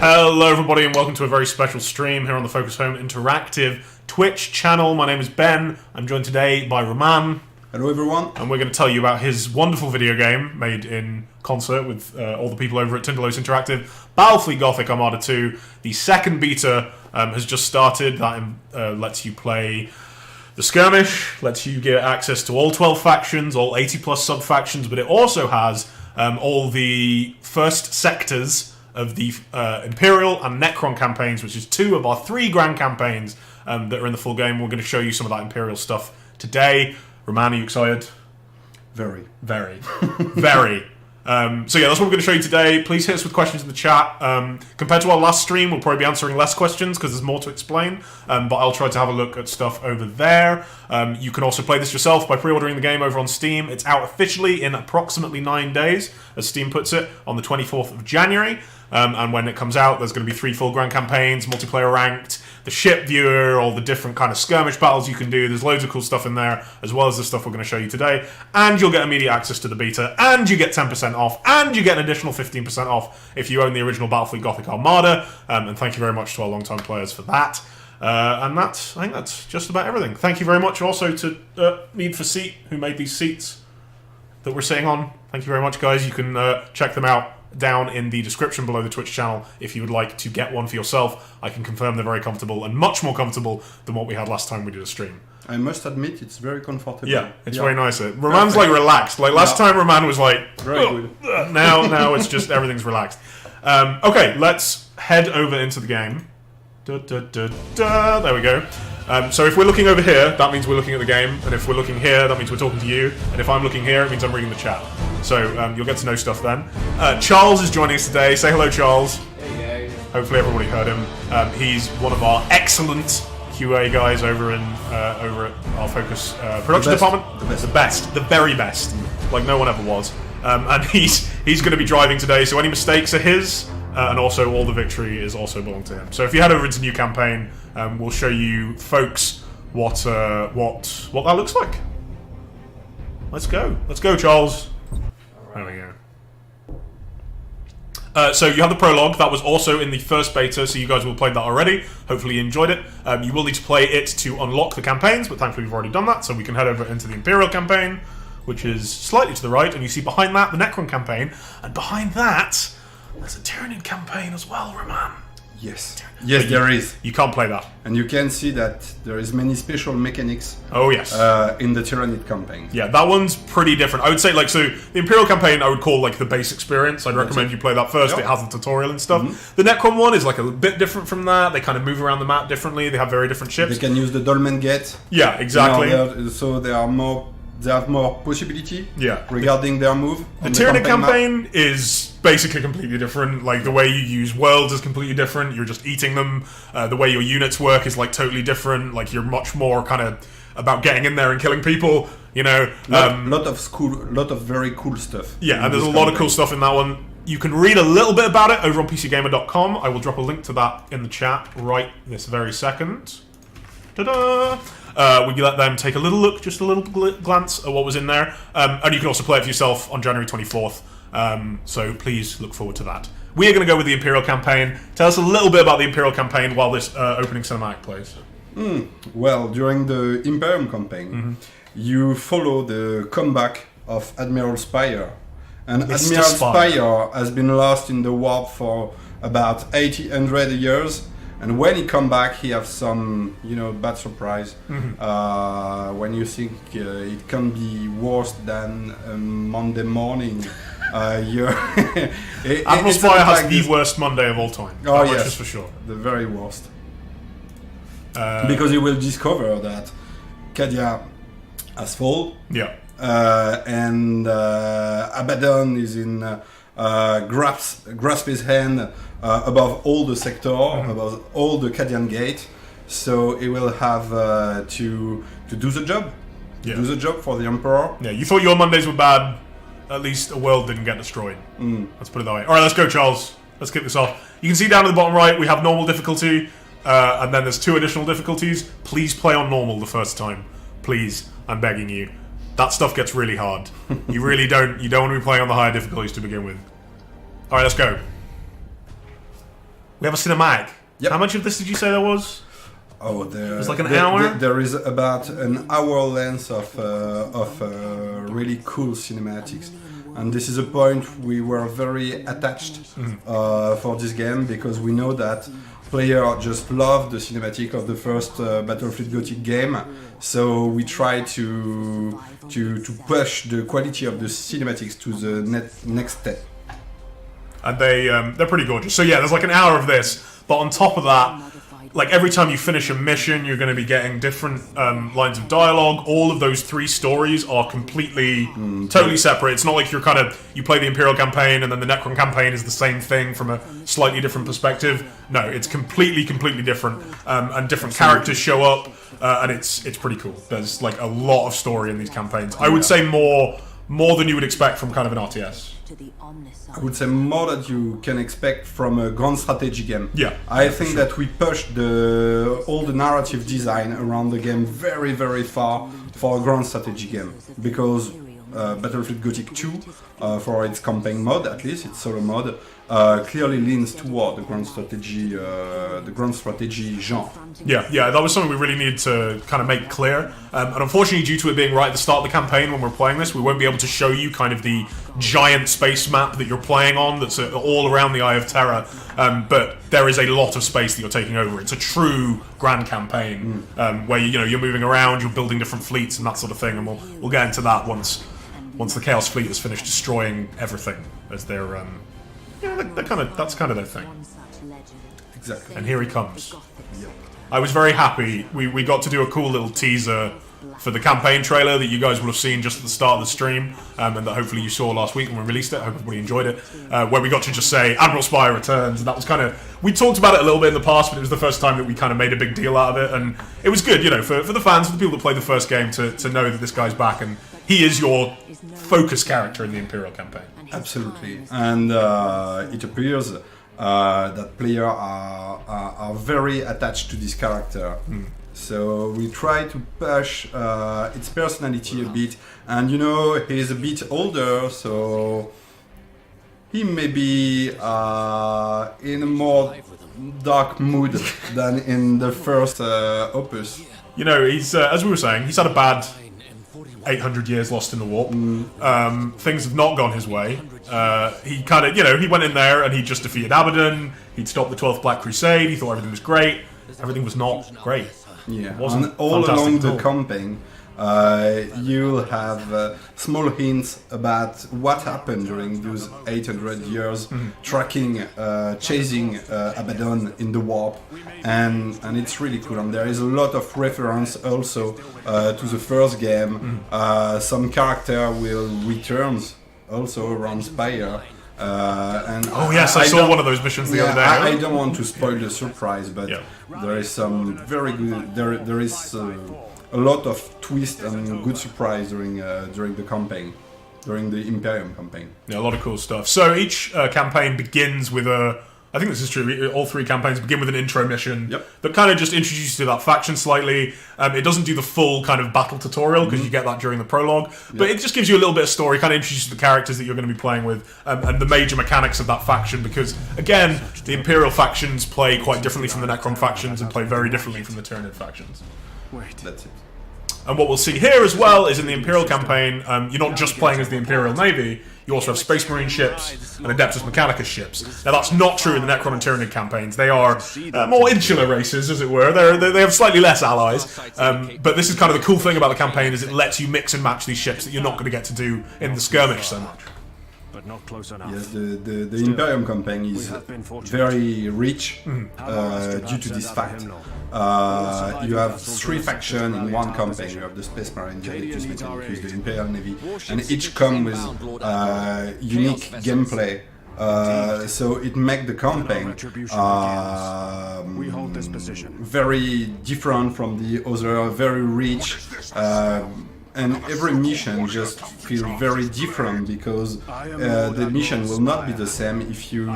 Hello everybody and welcome to a very special stream here on the Focus Home Interactive Twitch channel. My name is Ben. I'm joined today by Roman. Hello everyone. And we're going to tell you about his wonderful video game made in concert with all the people over at Tinderlos Interactive, Battlefleet Gothic Armada 2. The second beta has just started. That lets you play the skirmish, lets you get access to all 12 factions, all 80 plus sub-factions, but it also has all the first sectors of the Imperial and Necron campaigns, which is 2 of our 3 grand campaigns that are in the full game. We're going to show you some of that Imperial stuff today. Roman, are you excited? Very. Very. Very. So yeah, that's what we're going to show you today. Please hit us with questions in the chat. Compared to our last stream, we'll probably be answering less questions because there's more to explain, but I'll try to have a look at stuff over there. You can also play this yourself by pre-ordering the game over on Steam. It's out officially in approximately 9 days, as Steam puts it, on the 24th of January. And when it comes out, there's going to be 3 full grand campaigns, multiplayer ranked, the ship viewer, all the different kind of skirmish battles you can do. There's loads of cool stuff in there, as well as the stuff we're going to show you today. And you'll get immediate access to the beta, and you get 10% off, and you get an additional 15% off if you own the original Battlefleet Gothic Armada. And thank you very much to our long-time players for that. And I think that's just about everything. Thank you very much also to Need for Seat, who made these seats that we're sitting on. Thank you very much, guys. You can check them out down in the description below the Twitch channel if you would like to get one for yourself. I can confirm they're very comfortable and much more comfortable than what we had last time we did a stream. I must admit it's very comfortable. Yeah, it's very nice. Roman's like relaxed. Like last time Roman was like, very good. Now it's just everything's relaxed. Okay, let's head over into the game. There we go. So if we're looking over here, that means we're looking at the game, and if we're looking here, that means we're talking to you, and if I'm looking here, it means I'm reading the chat. So you'll get to know stuff then. Charles is joining us today. Say hello, Charles. Hey guys. Hopefully everybody heard him. He's one of our excellent QA guys over at our Focus production department. The best, the very best, like no one ever was. And he's going to be driving today, so any mistakes are his. And also, all the victory is also belong to him. So if you head over into new campaign, we'll show you, folks, what that looks like. Let's go, Charles. There we go. So you have the prologue. That was also in the first beta, so you guys will have played that already. Hopefully you enjoyed it. You will need to play it to unlock the campaigns, but thankfully we've already done that, so we can head over into the Imperial campaign, which is slightly to the right, and you see behind that the Necron campaign, and behind that there's a Tyranid campaign as well, Roman. Yes. Yes, there is. You can't play that. And you can see that there is many special mechanics. Oh, yes. In the Tyranid campaign. Yeah, that one's pretty different. I would say, so the Imperial campaign I would call like the base experience. I'd recommend you play that first. Yep. It has a tutorial and stuff. Mm-hmm. The Necron one is like a bit different from that. They kind of move around the map differently. They have very different ships. They can use the Dolmen Gate. Yeah, exactly. So they have more possibility yeah. regarding their move. The Tyranid campaign is basically completely different. Like the way you use worlds is completely different. You're just eating them. The way your units work is like totally different. Like you're much more kind of about getting in there and killing people. You know, lot of very cool stuff. Yeah, and there's a lot of cool stuff in that one. You can read a little bit about it over on PCGamer.com. I will drop a link to that in the chat right this very second. Ta-da! We let them take a little look, just a little glance at what was in there. And you can also play it for yourself on January 24th. So please look forward to that. We are going to go with the Imperial campaign. Tell us a little bit about the Imperial campaign while this opening cinematic plays. Well, during the Imperium campaign, you follow the comeback of Admiral Spire. And Mr. Admiral Spire has been lost in the warp for about 800 years. And when he come back, he have some, bad surprise. When you think it can be worse than Monday morning, Admiral Spire has the worst Monday of all time. Oh yes, just for sure, the very worst. Because you will discover that Cadia has fallen. Yeah. And Abaddon is in grasp his hand above all the sector, above all the Cadian gate. So he will have to do the job. Yeah. Do the job for the Emperor. Yeah, you thought your Mondays were bad. At least a world didn't get destroyed. Let's put it that way. Alright, let's go, Charles. Let's kick this off. You can see down at the bottom right, we have normal difficulty. And then there's 2 additional difficulties. Please play on normal the first time. Please, I'm begging you. That stuff gets really hard. You don't want to be playing on the higher difficulties to begin with. Alright, let's go. We have a cinematic. Yep. How much of this did you say there was? Oh, It's like an hour? There is about an hour length of really cool cinematics. And this is a point we were very attached for this game, because we know that players just love the cinematic of the first Battlefleet Gothic game. So we try to push the quality of the cinematics to the next step. And they're pretty gorgeous. So yeah, there's like an hour of this, but on top of that, like every time you finish a mission, you're going to be getting different lines of dialogue. All of those 3 stories are completely, totally separate. It's not like you play the Imperial campaign and then the Necron campaign is the same thing from a slightly different perspective. No, it's completely different, and different characters show up, and it's pretty cool. There's like a lot of story in these campaigns. I would say more than you would expect from kind of an RTS. I would say more than you can expect from a grand strategy game. Yeah, I think that we pushed all the narrative design around the game very far for a grand strategy game, because Battlefleet Gothic 2, for its campaign mode, at least its solo mode, clearly leans toward the grand strategy genre. Yeah, that was something we really needed to kind of make clear. And unfortunately, due to it being right at the start of the campaign when we're playing this, we won't be able to show you kind of the giant space map that you're playing on that's all around the Eye of Terror. But there is a lot of space that you're taking over. It's a true grand campaign where you're moving around, you're building different fleets and that sort of thing. And we'll get into that once the Chaos Fleet has finished destroying everything, as they're that's kind of their thing. Exactly. And here he comes. Yep. I was very happy. We got to do a cool little teaser for the campaign trailer that you guys will have seen just at the start of the stream, and that hopefully you saw last week when we released it. I hope everybody enjoyed it. Where we got to just say Admiral Spire returns, and that was kind of, we talked about it a little bit in the past, but it was the first time that we kind of made a big deal out of it, and it was good, for the fans, for the people that played the first game, to know that this guy's back, and he is your focus character in the Imperial campaign. Absolutely, and it appears that players are very attached to this character. So we try to push its personality a bit, and he's a bit older, so he may be in a more dark mood than in the first opus. He's as we were saying, he's had a bad 800 years lost in the warp. Things have not gone his way. He kind of, he went in there and he just defeated Abaddon. He'd stopped the 12th Black Crusade. He thought everything was great. Everything was not great. Yeah, wasn't all along the all. campaign, you'll have small hints about what happened during those 800 years, tracking, chasing Abaddon in the warp, and it's really cool. And there is a lot of reference also to the first game. Some character will return also around Spire. I saw one of those missions the other day. I don't want to spoil the surprise, but there is some very good. There is a lot of twist and good surprise during the campaign, during the Imperium campaign. Yeah, a lot of cool stuff. So each campaign begins with I think this is true. All 3 campaigns begin with an intro mission that kind of just introduces you to that faction slightly. It doesn't do the full kind of battle tutorial because you get that during the prologue, but it just gives you a little bit of story, kind of introduces the characters that you're going to be playing with, and the major mechanics of that faction. Because again, the Imperial factions play quite differently from the Necron factions and play very differently from the Tyranid factions. That's it. And what we'll see here as well is in the Imperial campaign, you're not just playing as the Imperial Navy, you also have Space Marine ships and Adeptus Mechanicus ships. Now that's not true in the Necron and Tyranid campaigns. They are more insular races, as it were. They have slightly less allies. But this is kind of the cool thing about the campaign, is it lets you mix and match these ships that you're not going to get to do in the skirmish so much. But not close enough. Yes, the Imperium campaign is very rich due to this fact. You have 3 factions in one campaign. You have the Space Marine, the Adeptus Mechanicus, the Imperial Navy, and each come with unique gameplay. So it makes the campaign very different from the other, very rich. And every mission just feels very different, because the mission will not be the same if you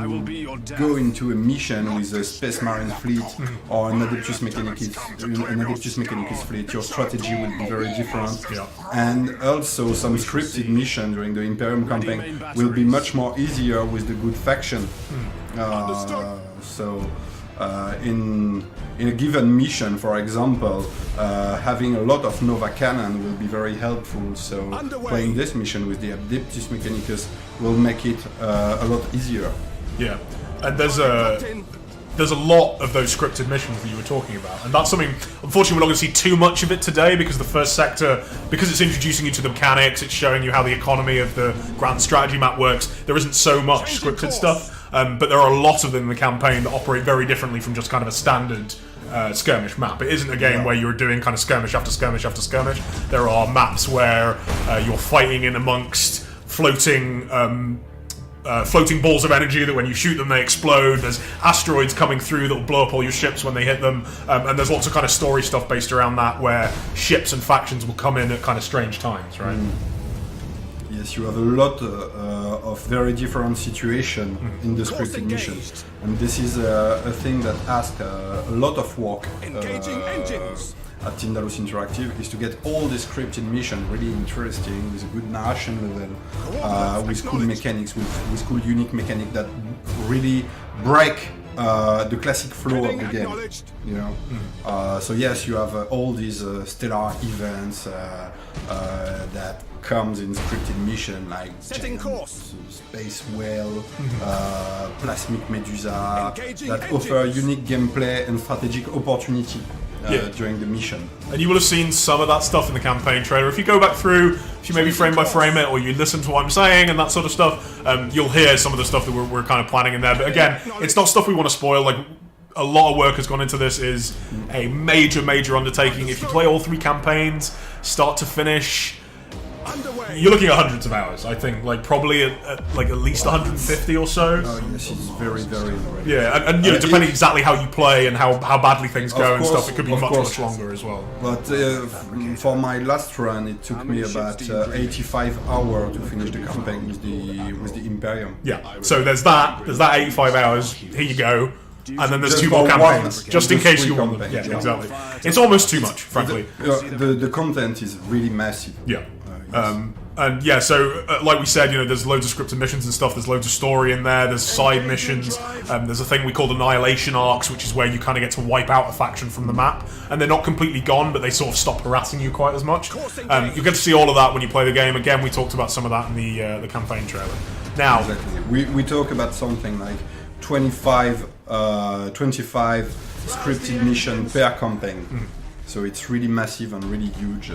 go into a mission with a Space Marine fleet or an Adeptus Mechanicus fleet. Your strategy will be very different. And also some scripted mission during the Imperium campaign will be much more easier with the good faction. So in a given mission, for example, having a lot of Nova Cannon will be very helpful. So playing this mission with the Adeptus Mechanicus will make it a lot easier. Yeah, and there's a lot of those scripted missions that you were talking about, and that's something, unfortunately, we're not going to see too much of it today, because the first sector, because it's introducing you to the mechanics, it's showing you how the economy of the grand strategy map works, there isn't so much scripted stuff, but there are a lot of them in the campaign that operate very differently from just kind of a standard skirmish map. It isn't a game where you're doing kind of skirmish after skirmish after skirmish. There are maps where you're fighting in amongst floating balls of energy that when you shoot them they explode. There's asteroids coming through that will blow up all your ships when they hit them, and there's lots of kind of story stuff based around that where ships and factions will come in at kind of strange times, right? Yes, you have a lot of very different situations in the scripted mission, and this is a thing that asks a lot of work at Tindalus Interactive, is to get all the scripted mission really interesting, with a good narration level, with cool mechanics, with cool unique mechanic that really break the classic flow of the game, you know. So yes, you have all these stellar events that comes in scripted mission, like space whale, plasmic medusa, that offer unique gameplay and strategic opportunity during the mission. And you will have seen some of that stuff in the campaign trailer. If you go back through, if you maybe frame by frame it, or you listen to what I'm saying and that sort of stuff, you'll hear some of the stuff that we're kind of planning in there. But again, it's not stuff we want to spoil. Like, a lot of work has gone into this. Is a major undertaking. If you play all 3 campaigns, start to finish, you're looking at hundreds of hours, I think, like probably at least 150 or so. Oh yes, it's very. Yeah, and you know, depending exactly how you play and how badly things go and stuff, it could be much longer as well. But for my last run, it took me about 85 hours to finish the campaign with the Imperium. Yeah, so there's that 85 hours. Here you go. And then there's 2 more campaigns, just in case you want them. Yeah, exactly. It's almost too much, frankly. The content is really massive. Yeah. And yeah, so like we said, you know, there's loads of scripted missions and stuff. There's loads of story in there. There's side missions. There's a thing we call annihilation arcs, which is where you kind of get to wipe out a faction from the map, and they're not completely gone, but they sort of stop harassing you quite as much. You get to see all of that when you play the game. Again, we talked about some of that in the campaign trailer. Now, exactly. We talk about something like 25 scripted mission per campaign. So it's really massive and really huge.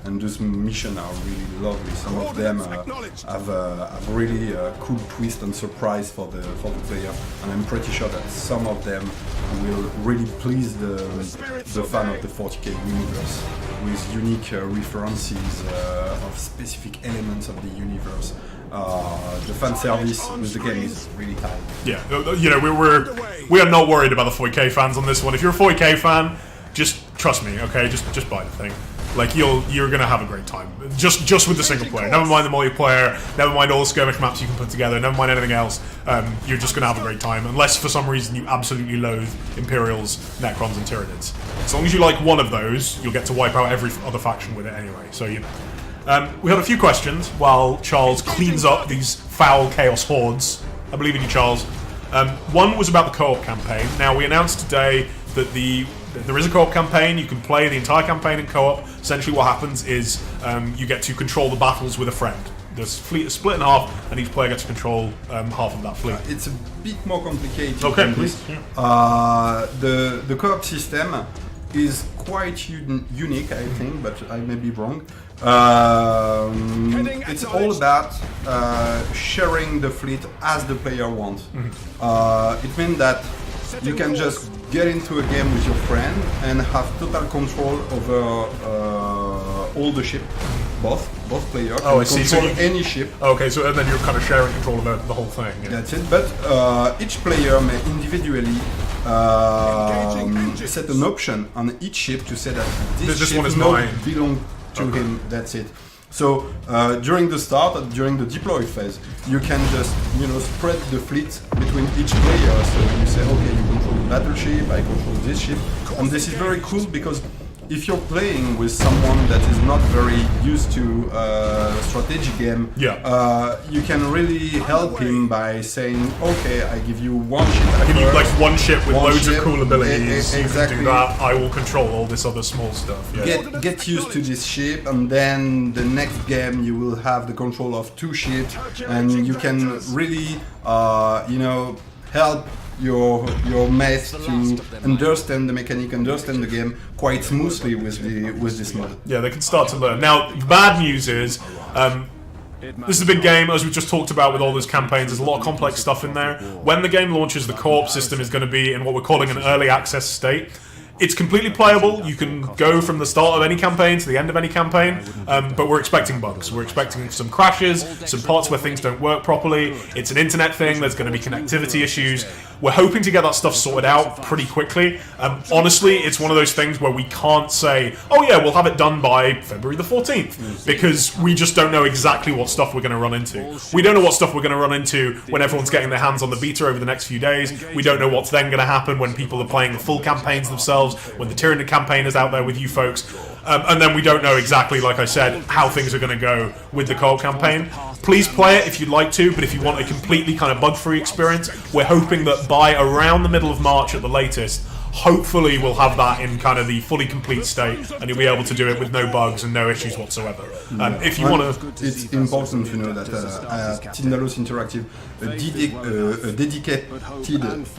And those missions are really lovely. Some of them have really cool twist and surprise for the player, and I'm pretty sure that some of them will really please the fan of the 40k universe, with unique references of specific elements of the universe. The fan service with the game is really high. Yeah, you know, we are not worried about the 40k fans on this one. If you're a 40k fan, just trust me, okay? Just buy the thing. Like, you're gonna have a great time. Just with the single player. Never mind the multiplayer, never mind all the skirmish maps you can put together, never mind anything else. You're just gonna have a great time, unless for some reason you absolutely loathe Imperials, Necrons, and Tyranids. As long as you like one of those, you'll get to wipe out every other faction with it anyway, so you know. We had a few questions while Charles cleans up these foul Chaos Hordes. I believe in you, Charles. One was about the co-op campaign. Now, we announced today that there is a co-op campaign. You can play the entire campaign in co-op. Essentially what happens is you get to control the battles with a friend. The fleet is split in half, and each player gets to control half of that fleet. It's a bit more complicated. Okay, please. Yeah. The co-op system is quite unique, I think, but I may be wrong. It's all about sharing the fleet as the player wants. It means that you can just get into a game with your friend and have total control over all the ship, both players. Oh, I see. Control any ship. Okay, so and then you're kind of sharing control of the whole thing. Yeah. That's it. But each player may individually set an option on each ship to say that this ship one is not mine. belong to him. That's it. So during the start, during the deploy phase, you can just spread the fleet between each player. So you say, okay, you control the battleship, I control this ship, and this is very cool because if you're playing with someone that is not very used to strategy game, you can really help him by saying, okay, I give you one ship. I give you like one ship with loads of cool abilities. Exactly. You can do that. I will control all this other small stuff. Yeah. Get used to this ship, and then the next game you will have the control of 2 ships, and you can really, help your mates to understand the mechanic, understand the game quite smoothly with this mod. Yeah, they can start to learn. Now, the bad news is, this is a big game, as we just talked about with all those campaigns. There's a lot of complex stuff in there. When the game launches, the co-op system is going to be in what we're calling an early access state. It's completely playable. You can go from the start of any campaign to the end of any campaign, but we're expecting bugs. We're expecting some crashes, some parts where things don't work properly. It's an internet thing. There's going to be connectivity issues. We're hoping to get that stuff sorted out pretty quickly. Honestly, it's one of those things where we can't say, oh yeah, we'll have it done by February the 14th, because we just don't know exactly what stuff we're going to run into. We don't know what stuff we're going to run into when everyone's getting their hands on the beta over the next few days. We don't know what's then going to happen when people are playing the full campaigns themselves, when the Tyranid campaign is out there with you folks. And then we don't know exactly, like I said, how things are going to go with the co-op campaign. Please play it if you'd like to, but if you want a completely kind of bug-free experience, we're hoping that by around the middle of March at the latest, hopefully we'll have that in kind of the fully complete state, and you'll be able to do it with no bugs and no issues whatsoever. If you want to... It's important to know that Tindalos Interactive, a dedicated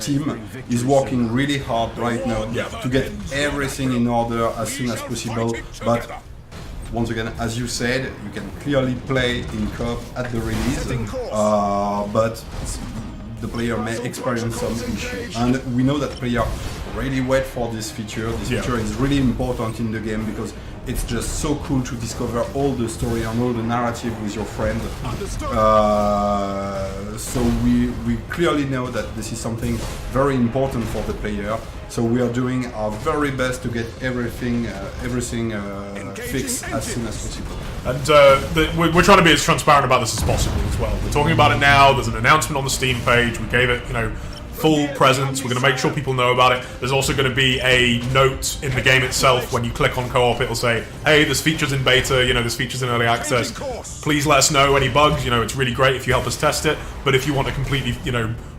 team, is working really hard right now to get everything in order as soon as possible. But once again, as you said, you can clearly play in co-op at the release, but the player may experience some issues. And we know that players really wait for this feature. This feature is really important in the game because it's just so cool to discover all the story and all the narrative with your friend. So we clearly know that this is something very important for the player. So we are doing our very best to get everything fixed as soon as possible. And we're trying to be as transparent about this as possible as well. We're talking about it now. There's an announcement on the Steam page. We gave it, full presence. We're going to make sure people know about it. There's also going to be a note in the game itself. When you click on co-op, it'll say, hey, there's features in beta, there's features in early access. Please let us know any bugs. It's really great if you help us test it. But if you want a completely,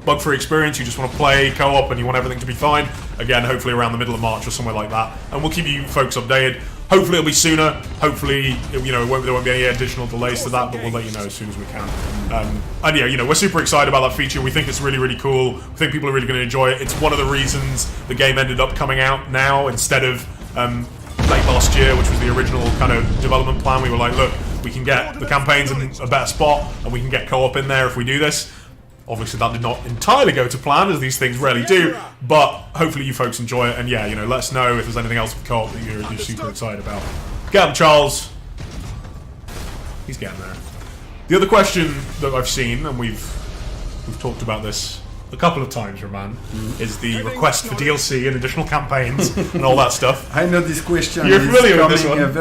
bug-free experience, you just want to play co-op and you want everything to be fine, again, hopefully around the middle of March or somewhere like that. And we'll keep you folks updated. Hopefully it'll be sooner. Hopefully, there won't be any additional delays to that, but we'll let you know as soon as we can. And yeah, we're super excited about that feature. We think it's really, really cool. We think people are really going to enjoy it. It's one of the reasons the game ended up coming out now instead of late last year, which was the original kind of development plan. We were like, look, we can get the campaigns in a better spot, and we can get co-op in there if we do this. Obviously, that did not entirely go to plan, as these things rarely do, but hopefully you folks enjoy it, and yeah, let us know if there's anything else with co-op that you're super excited about. Get him, Charles. He's getting there. The other question that I've seen, and we've talked about this a couple of times, Roman, is the request for DLC and additional campaigns and all that stuff. I know this question. You're familiar with this one?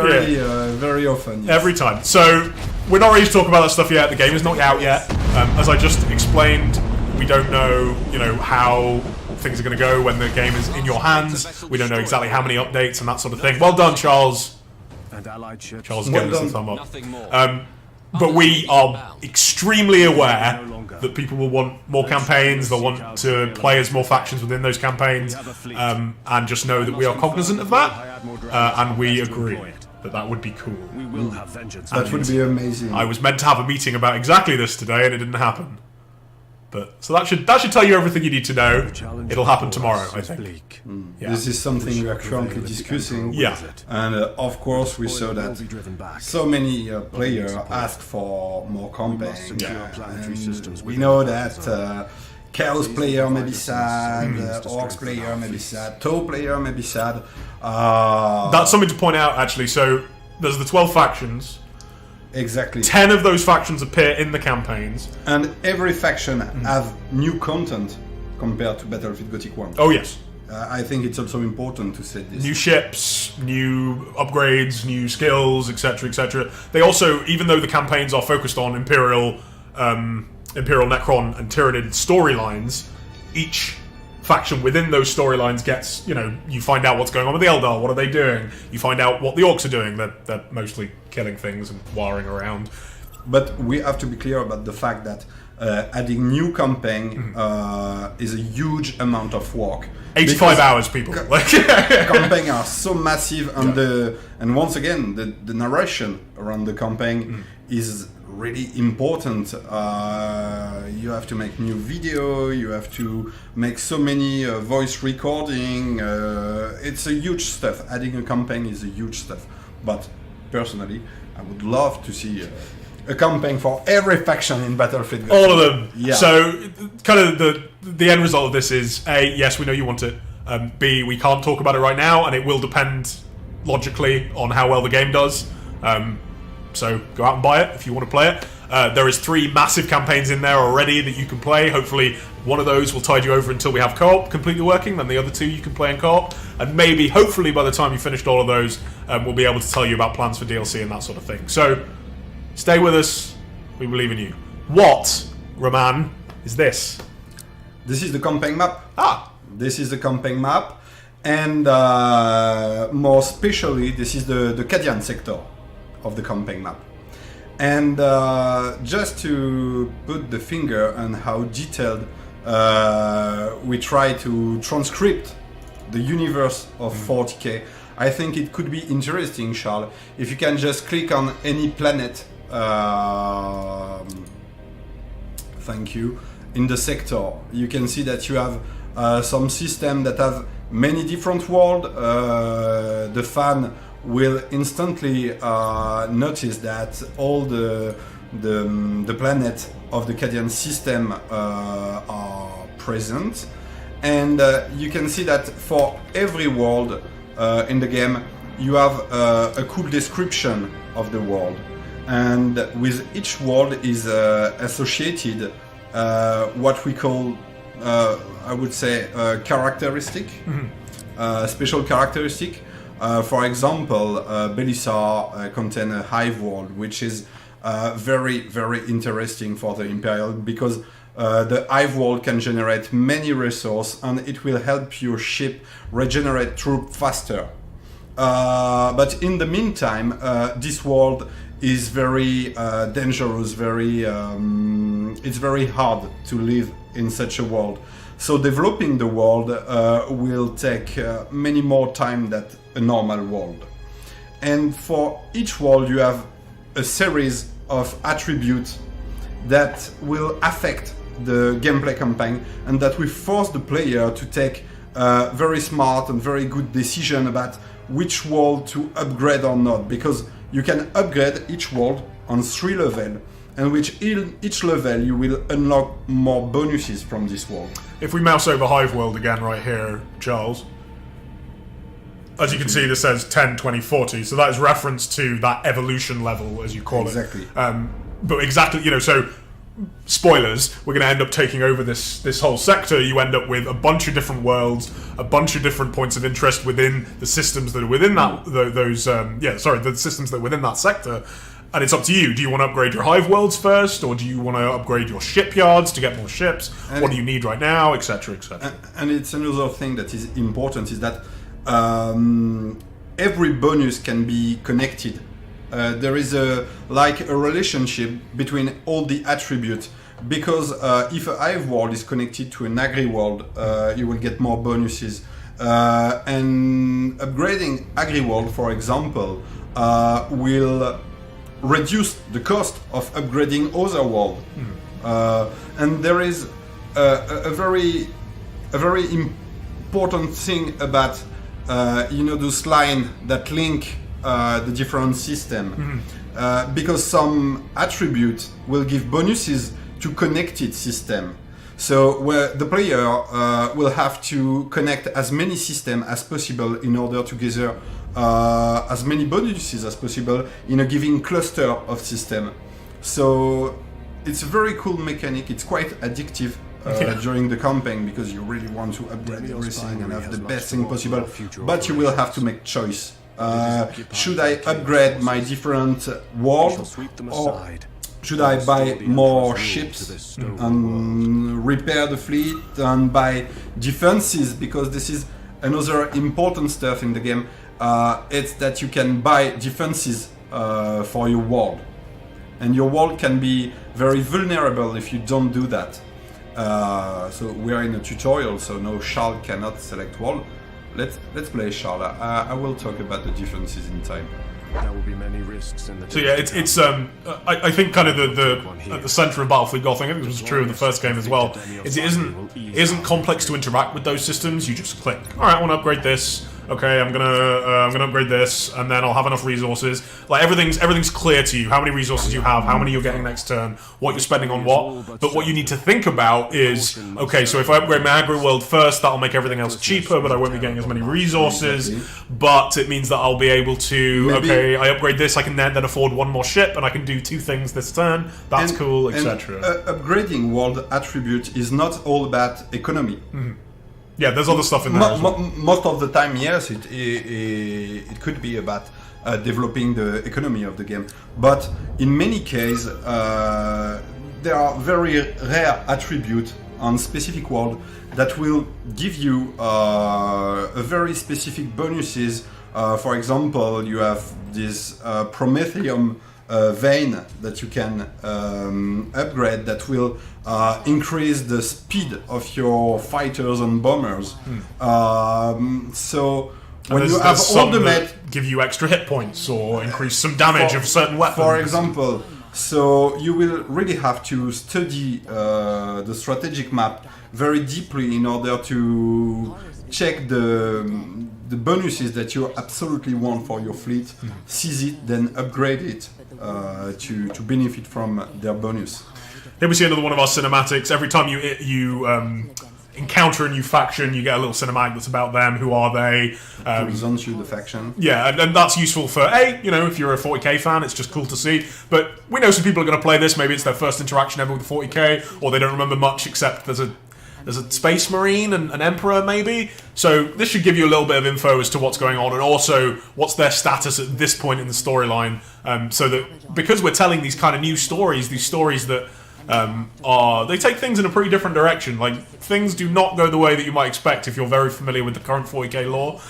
Very often. Yes. Every time. So, we're not ready to talk about that stuff yet. The game is not out yet. As I just explained, we don't know, how things are going to go when the game is in your hands. We don't know exactly how many updates and that sort of thing. Well done, Charles. Charles is giving us a thumb up. But we are extremely aware that people will want more campaigns, they'll want to play as more factions within those campaigns, and just know that we are cognizant of that, and we agree that would be cool. That would be amazing. I was meant to have a meeting about exactly this today, and it didn't happen. But so that should tell you everything you need to know. It'll happen tomorrow, I think. Yeah. This is something we are currently discussing. Yeah. And of course, we saw that so many players ask for more campaigns. And we know that Chaos player may be sad, Orcs player may be sad, Tau player may be sad. That's something to point out, actually. So there's the 12 factions. Exactly. 10 of those factions appear in the campaigns. And every faction have new content compared to Battlefleet Gothic 1. Oh, yes. I think it's also important to say this. New ships, new upgrades, new skills, etc., etc. They also, even though the campaigns are focused on Imperial Necron and Tyranid storylines, each faction within those storylines gets, you find out what's going on with the Eldar, what are they doing? You find out what the Orcs are doing, they're mostly killing things and warring around. But we have to be clear about the fact that adding new campaign is a huge amount of work. 85 hours, people. Campaign are so massive, and once again, the narration around the campaign is really important. You have to make new video, you have to make so many voice recording. It's a huge stuff. Adding a campaign is a huge stuff. But personally, I would love to see a campaign for every faction in Battlefleet Gothic. All of them. Yeah. So, kind of the end result of this is A, yes, we know you want it. B, we can't talk about it right now, and it will depend logically on how well the game does. So go out and buy it if you want to play it. There is 3 massive campaigns in there already that you can play. Hopefully one of those will tide you over until we have co-op completely working. Then the other 2 you can play in co-op. And maybe, hopefully, by the time you finished all of those, we'll be able to tell you about plans for DLC and that sort of thing. So stay with us. We believe in you. What, Roman, is this? This is the campaign map. This is the campaign map. And more specially, this is the Cadian sector of the campaign map. And just to put the finger on how detailed we try to transcript the universe of 40k, I think it could be interesting, Charles, if you can just click on any planet, thank you, in the sector. You can see that you have some system that have many different worlds. The fan will instantly notice that all the planet of the Cadian system are present, and you can see that for every world in the game you have a cool description of the world, and with each world is associated what we call I would say characteristic, special characteristic. For example, Belisar contains a hive world, which is very, very interesting for the Imperial, because the hive world can generate many resources and it will help your ship regenerate troops faster. But in the meantime, this world is very dangerous, it's very hard to live in such a world. So developing the world will take many more time than a normal world. And for each world you have a series of attributes that will affect the gameplay campaign, and that will force the player to take very smart and very good decision about which world to upgrade or not, because you can upgrade each world on 3 levels, and with each level you will unlock more bonuses from this world. If we mouse over Hive World again right here, Charles, as you can see, this says 10, 20, 40, so that is reference to that evolution level, as you call it. Exactly. But exactly, so spoilers, we're going to end up taking over this whole sector. You end up with a bunch of different worlds, a bunch of different points of interest within the systems that are within that, the systems that are within that sector. And it's up to you. Do you want to upgrade your hive worlds first, or do you want to upgrade your shipyards to get more ships? And what do you need right now, etc., etc.? And it's another thing that is important, is that every bonus can be connected. There is a relationship between all the attributes, because if a hive world is connected to an agri world, you will get more bonuses. And upgrading agri world, for example, will reduce the cost of upgrading other world. And there is a very important thing about those lines that link the different system, because some attributes will give bonuses to connected system. So where the player will have to connect as many systems as possible in order to gather as many bonuses as possible in a given cluster of system. So it's a very cool mechanic. It's quite addictive during the campaign, because you really want to upgrade everything and have the best thing possible. But you will have to make choice. Should I upgrade my different world, or should I buy more ships and repair the fleet and buy defenses? Because this is another important stuff in the game. It's that you can buy defenses for your world, and your world can be very vulnerable if you don't do that. So we are in a tutorial, so no, Charles cannot select world. Let's play Charles. I will talk about the differences in time. There will be many risks in the So yeah, it's I think kind of the at the center of Battlefleet Gothic, I think this was true in the first game as well, is it isn't complex to interact with those systems. You just click, all right, I want to upgrade this. Okay, I'm gonna upgrade this, and then I'll have enough resources. Like everything's clear to you. How many resources you have, how many you're getting next turn, what you're spending on what. But what you need to think about is, okay, so if I upgrade my agri world first, that'll make everything else cheaper, but I won't be getting as many resources. But it means that I'll be able to, okay, I upgrade this, I can then afford one more ship, and I can do 2 things this turn. That's cool, etc. Upgrading world attribute is not all about economy. Mm-hmm. Yeah, there's other stuff in there. Most of the time, yes, it could be about developing the economy of the game. But in many cases, there are very rare attributes on specific world that will give you a very specific bonuses. For example, you have this Prometheum vein that you can upgrade that will increase the speed of your fighters and bombers. So when you have all the give you extra hit points or increase some damage of certain weapons. For example, so you will really have to study the strategic map very deeply in order to check the bonuses that you absolutely want for your fleet, seize it, then upgrade it to benefit from their bonus. Here we see another one of our cinematics. Every time you encounter a new faction, you get a little cinematic that's about them. Who are they? Presents you the faction. Yeah, and that's useful for if you're a 40k fan, it's just cool to see. But we know some people are going to play this. Maybe it's their first interaction ever with 40k, or they don't remember much except there's a space marine and an emperor maybe. So this should give you a little bit of info as to what's going on, and also what's their status at this point in the storyline. So that because we're telling these kind of new stories, these stories that they take things in a pretty different direction. Like, things do not go the way that you might expect if you're very familiar with the current 40k lore.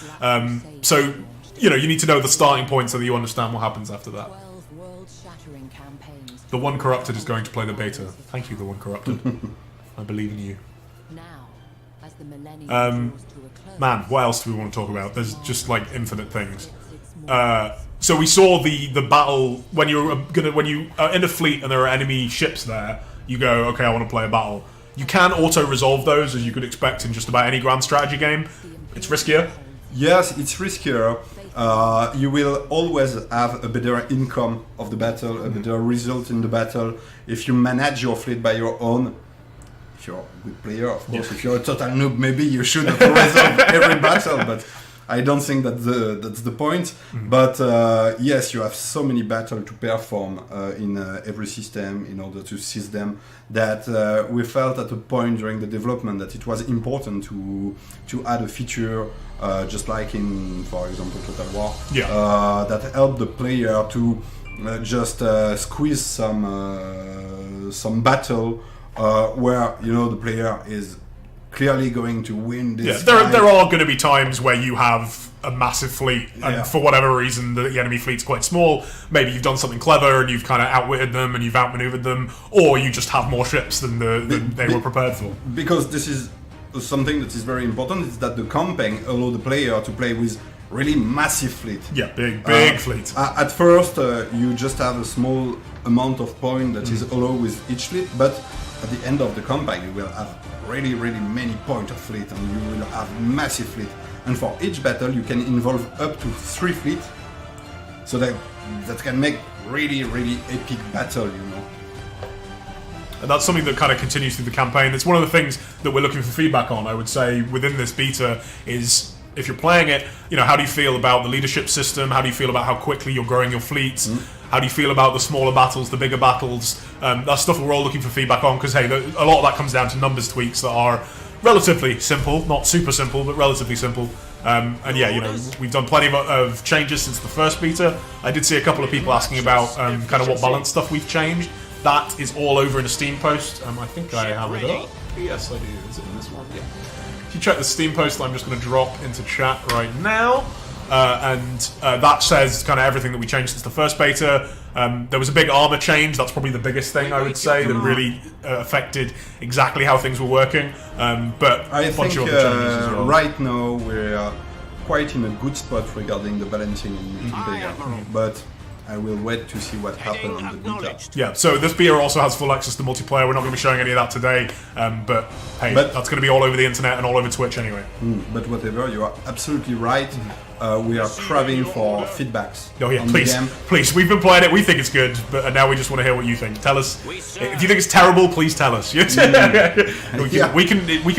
So, you need to know the starting point so that you understand what happens after that. The One Corrupted is going to play the beta. Thank you, The One Corrupted. I believe in you. Man, what else do we want to talk about? There's just like infinite things. So we saw the battle when you are in a fleet and there are enemy ships there. You go, okay, I want to play a battle. You can auto-resolve those, as you could expect in just about any grand strategy game. It's riskier. Yes, it's riskier. You will always have a better income of the battle, a better result in the battle if you manage your fleet by your own. If you're a good player, of course. If you're a total noob, maybe you should resolve every battle, but I don't think that's the point. But yes, you have so many battles to perform in every system in order to seize them that we felt at a point during the development that it was important to add a feature just like in, for example, Total War, that helped the player to just squeeze some battle where the player is clearly going to win this. Yeah, there are going to be times where you have a massive fleet, and for whatever reason the enemy fleet's quite small. Maybe you've done something clever and you've kind of outwitted them and you've outmaneuvered them, or you just have more ships than they were prepared for. Because this is something that is very important, is that the campaign allows the player to play with really massive fleet. Yeah, big fleet. At first, you just have a small amount of points that is allowed with each fleet, but at the end of the campaign, you will have really many points of fleet, and you will have massive fleet. And for each battle, you can involve up to 3 fleet, so that can make really epic battle. And that's something that kind of continues through the campaign. It's one of the things that we're looking for feedback on, I would say, within this beta is, if you're playing it, how do you feel about the leadership system? How do you feel about how quickly you're growing your fleets? How do you feel about the smaller battles, the bigger battles? That's stuff we're all looking for feedback on, because, hey, a lot of that comes down to numbers tweaks that are relatively simple, not super simple, but relatively simple. And yeah, we've done plenty of changes since the first beta. I did see a couple of people asking about kind of what balance stuff we've changed. That is all over in a Steam post. I think I have it up. Yes, I do. Is it in this one? Yeah. If you check the Steam post, I'm just going to drop into chat right now. That says kind of everything that we changed since the first beta. There was a big armor change. That's probably the biggest thing, I would say, that really affected exactly how things were working. But I a bunch think of other changes as well. right now we're quite in a good spot regarding the balancing in multiplayer. But I will wait to see what happens on the beta. Yeah, so this beta also has full access to multiplayer. We're not going to be showing any of that today, but hey, that's going to be all over the internet and all over Twitch anyway. But whatever, you are absolutely right. We are craving for feedbacks. Oh yeah, on the please, game. please. We've been playing it. We think it's good, but now we just want to hear what you think. Tell us if you think it's terrible. Please tell us. We can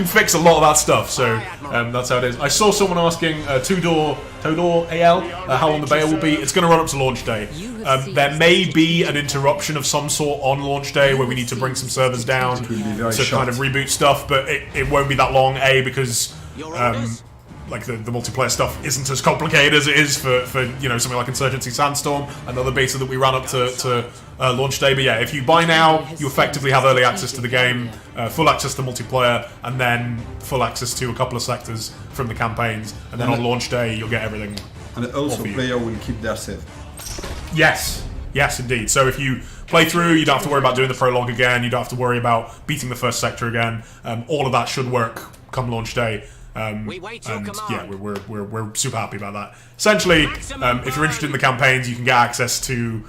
fix a lot of that stuff. So that's how it is. I saw someone asking Tudor AL how long the beta will be. It's going to run up to launch day. There may be an interruption of some sort on launch day where we need to bring some servers down to kind of reboot stuff, but it won't be that long. Because like the multiplayer stuff isn't as complicated as it is for something like Insurgency Sandstorm, another beta that we ran up to launch day. But yeah, if you buy now, you effectively have early access to the game, full access to multiplayer, and then full access to a couple of sectors from the campaigns. And then on launch day, you'll get everything. And also, player will keep their save. Yes, indeed. So if you play through, you don't have to worry about doing the prologue again. You don't have to worry about beating the first sector again. All of that should work come launch day. We're super happy about that. Essentially, if you're interested in the campaigns, you can get access to,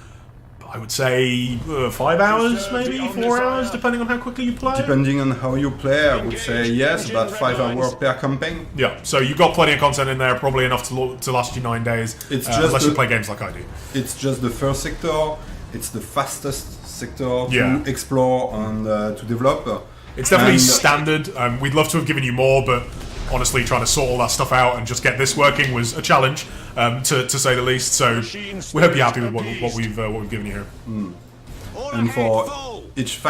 I would say, 5 hours, maybe 4 hours, depending on how quickly you play. Depending on how you play, I would say yes, about 5 hours per campaign. Yeah, so you've got plenty of content in there, probably enough to last you 9 days. It's just unless you play games like I do. It's just the first sector. It's the fastest sector to explore and to develop. It's definitely standard. We'd love to have given you more, but honestly, trying to sort all that stuff out and just get this working was a challenge, to say the least. So we hope you're happy with what we've given you here. And for each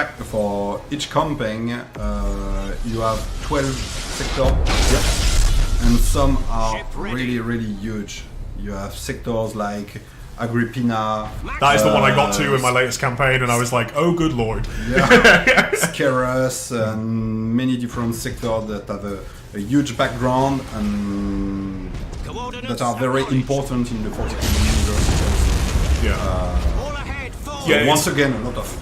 campaign, you have 12 sectors, and some are really, really huge. You have sectors like Agrippina. That is the one I got to in my latest campaign, and I was like, oh, good lord. Yeah, Scarus, and many different sectors that have a huge background and that are very important in the 40k universe. Once again, a lot of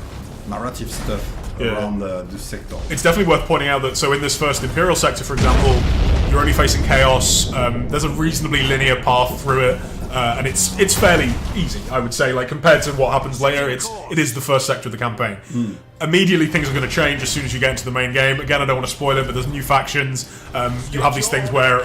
narrative stuff around this sector. It's definitely worth pointing out that, so in this first Imperial sector, for example, you're only facing chaos. There's a reasonably linear path through it. And it's fairly easy, I would say. Like, compared to what happens later, it is the first sector of the campaign. Immediately, things are going to change as soon as you get into the main game. Again, I don't want to spoil it, but there's new factions. You have these things where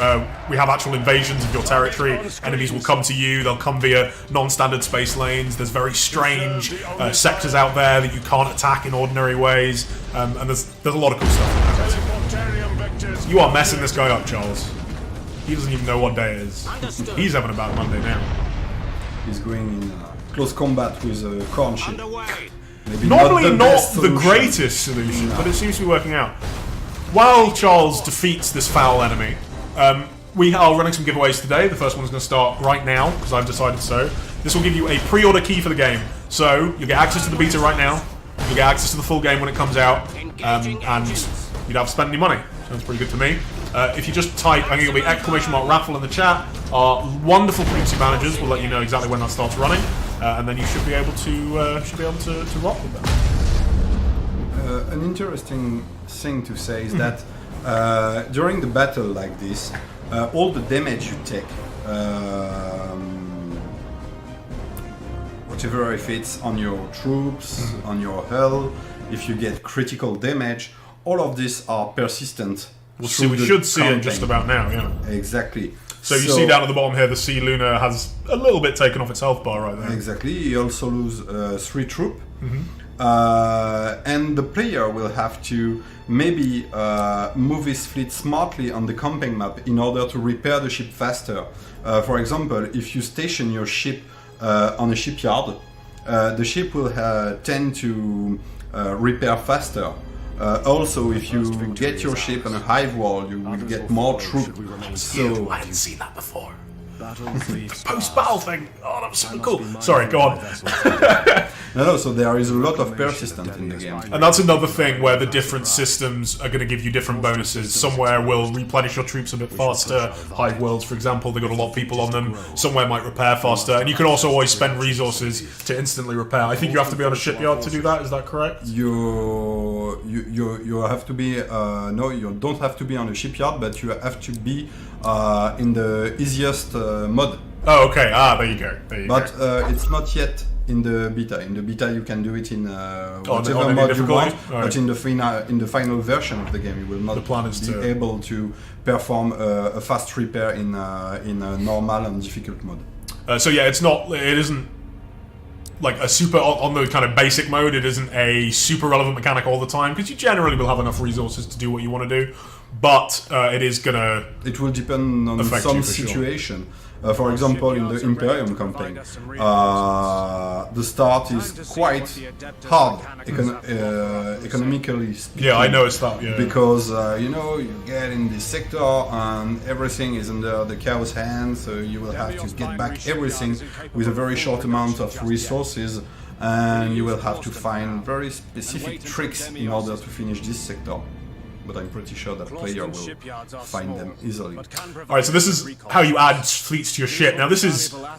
we have actual invasions of your territory. Enemies will come to you. They'll come via non-standard space lanes. There's very strange sectors out there that you can't attack in ordinary ways. And there's a lot of cool stuff. You are messing this guy up, Charles. He doesn't even know what day it is. He's having a bad Monday now. He's going in close combat with a corn ship. Normally not the greatest solution, but it seems to be working out. While Charles defeats this foul enemy, we are running some giveaways today. The first one's going to start right now, because I've decided so. This will give you a pre-order key for the game. So, you'll get access to the beta right now, you'll get access to the full game when it comes out, and you don't have to spend any money. Sounds pretty good to me. If you just type, I think it'll be !raffle in the chat. Our wonderful community managers will let you know exactly when that starts running, and then you should be able to rock with that. An interesting thing to say is that during the battle like this, all the damage you take, whatever, if it's on your troops, on your hull, if you get critical damage, all of these are persistent. We should see it just about now, yeah. Exactly. So you see down at the bottom here, the Sea Luna has a little bit taken off its health bar right there. Exactly. You also lose 3 troops. And the player will have to maybe move his fleet smartly on the camping map in order to repair the ship faster. For example, if you station your ship on a shipyard, the ship will tend to repair faster. Also, if you get your ship on a hive wall, you will get more troops. So I hadn't seen that before. Post-battle thing. Oh, that was so cool. Sorry, go on. No, so there is a lot of persistence in the game. And that's another thing where the different systems are going to give you different bonuses. Somewhere will replenish your troops a bit faster. Hive Worlds, for example, they got a lot of people on them. Somewhere might repair faster, and you can also always spend resources to instantly repair. I think you have to be on a shipyard to do that. Is that correct? You have to be no, you don't have to be on a shipyard, but you have to be in the easiest mod. Oh, okay. Ah, there you go. But it's not yet in the beta. In the beta, you can do it in whatever on mod you want. Right. But in the final version of the game, you will not be able to perform a fast repair in a normal and difficult mode. So yeah, it isn't like a super on the kind of basic mode. It isn't a super relevant mechanic all the time because you generally will have enough resources to do what you want to do. But it will depend on some situation. Sure. For example, in the Imperium campaign, the start is quite hard economically speaking. Yeah, I noticed that. Yeah, because you get in this sector and everything is under the chaos hand, so you will have to get back everything with a very short amount of resources, and you will have to find very specific tricks in order to finish this sector. But I'm pretty sure that player will find them easily. Alright, so this is how you add fleets to your ship. Now I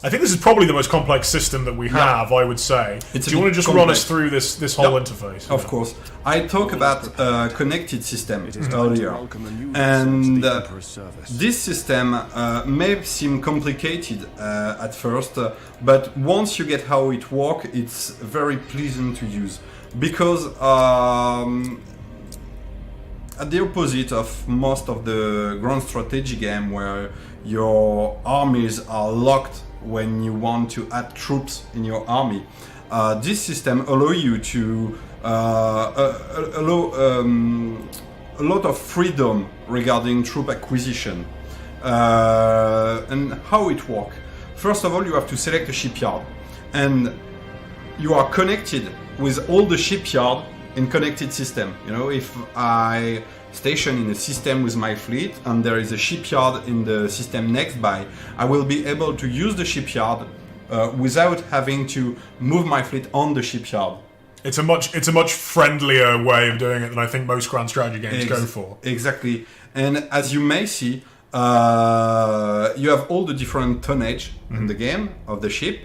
think this is probably the most complex system that we have, I would say. Do you want to just run us through this whole interface? Of course. I talked about a connected system earlier. And this system may seem complicated at first, but once you get how it works, it's very pleasant to use. Because at the opposite of most of the grand strategy game where your armies are locked when you want to add troops in your army, this system allows you to allow a lot of freedom regarding troop acquisition. And how it works. First of all, you have to select a shipyard, and you are connected with all the shipyard in connected system. If I station in a system with my fleet and there is a shipyard in the system next by, I will be able to use the shipyard without having to move my fleet on the shipyard. It's a much friendlier way of doing it than I think most grand strategy games go for. Exactly. And as you may see, you have all the different tonnage in the game of the ship.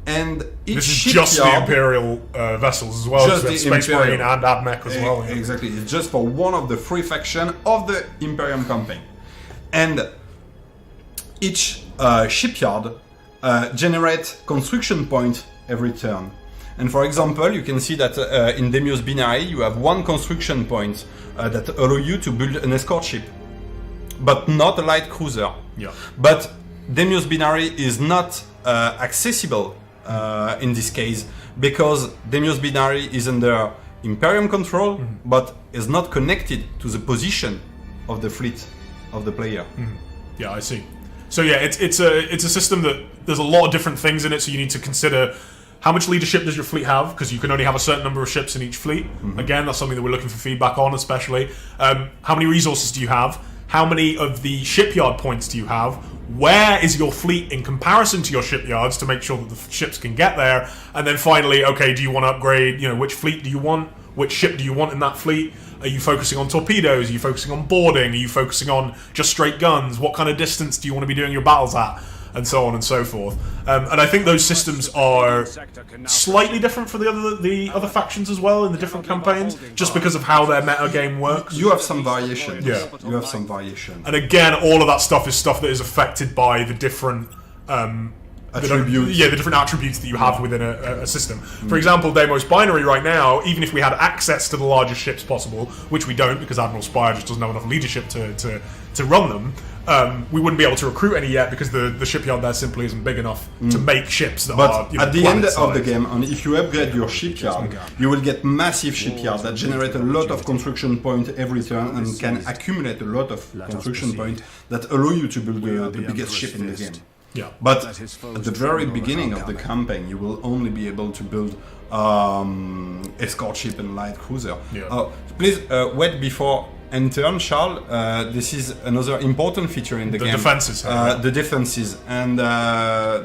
And each this is shipyard, just the Imperial vessels as well, just the Space Imperial. Marine and AdMech as well. Yeah. Exactly, it's just for one of the three factions of the Imperium campaign. And each shipyard generates construction points every turn. And for example, you can see that in Demios Binary, you have one construction point that allow you to build an escort ship, but not a light cruiser. Yeah. But Demios Binary is not accessible in this case because Demios Binary is under Imperium control, but is not connected to the position of the fleet of the player. Yeah, I see. So yeah, it's a system that there's a lot of different things in it. So you need to consider how much leadership does your fleet have, because you can only have a certain number of ships in each fleet. Again, that's something that we're looking for feedback on, especially. How many resources do you have? How many of the shipyard points do you have? Where is your fleet in comparison to your shipyards to make sure that the ships can get there? And then finally, okay, do you want to upgrade? Which fleet do you want? Which ship do you want in that fleet? Are you focusing on torpedoes? Are you focusing on boarding? Are you focusing on just straight guns? What kind of distance do you want to be doing your battles at? And so on and so forth. And I think those systems are slightly different for the other factions as well in the different campaigns, just because of how their meta game works. You have some variation. Yeah. You have some variation. And again, all of that stuff is stuff that is affected by the different attributes. The different attributes that you have within a system. For example, Deimos Binary right now, even if we had access to the largest ships possible, which we don't because Admiral Spire just doesn't have enough leadership to run them, we wouldn't be able to recruit any yet because the shipyard there simply isn't big enough to make ships that are at the end planet-sized. of the game, and if you upgrade your shipyard, you will get massive shipyard that generate a lot of construction point every turn and can accumulate a lot of construction point that allow you to build the biggest ship in the game. Yeah. But at the very beginning of the campaign, you will only be able to build escort ship and light cruiser. Yeah. Please wait before in turn, Charles, this is another important feature in the game. Defenses. The defenses, and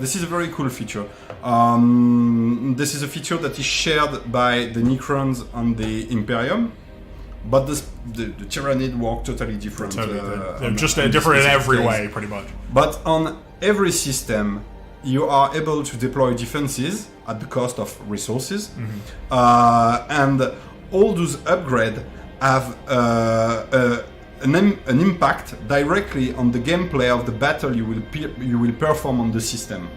this is a very cool feature. This is a feature that is shared by the Necrons and the Imperium, but the Tyrannid work totally different. They're just different in every way, pretty much. But on every system, you are able to deploy defenses at the cost of resources, and all those upgrades have an impact directly on the gameplay of the battle you will perform on the system.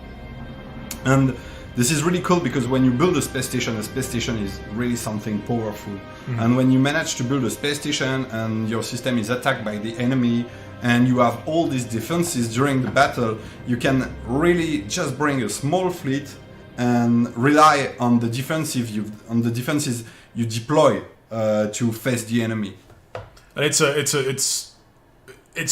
And this is really cool because when you build a space station is really something powerful. And when you manage to build a space station and your system is attacked by the enemy and you have all these defenses during the battle, you can really just bring a small fleet and rely on the defenses you deploy to face the enemy. And it's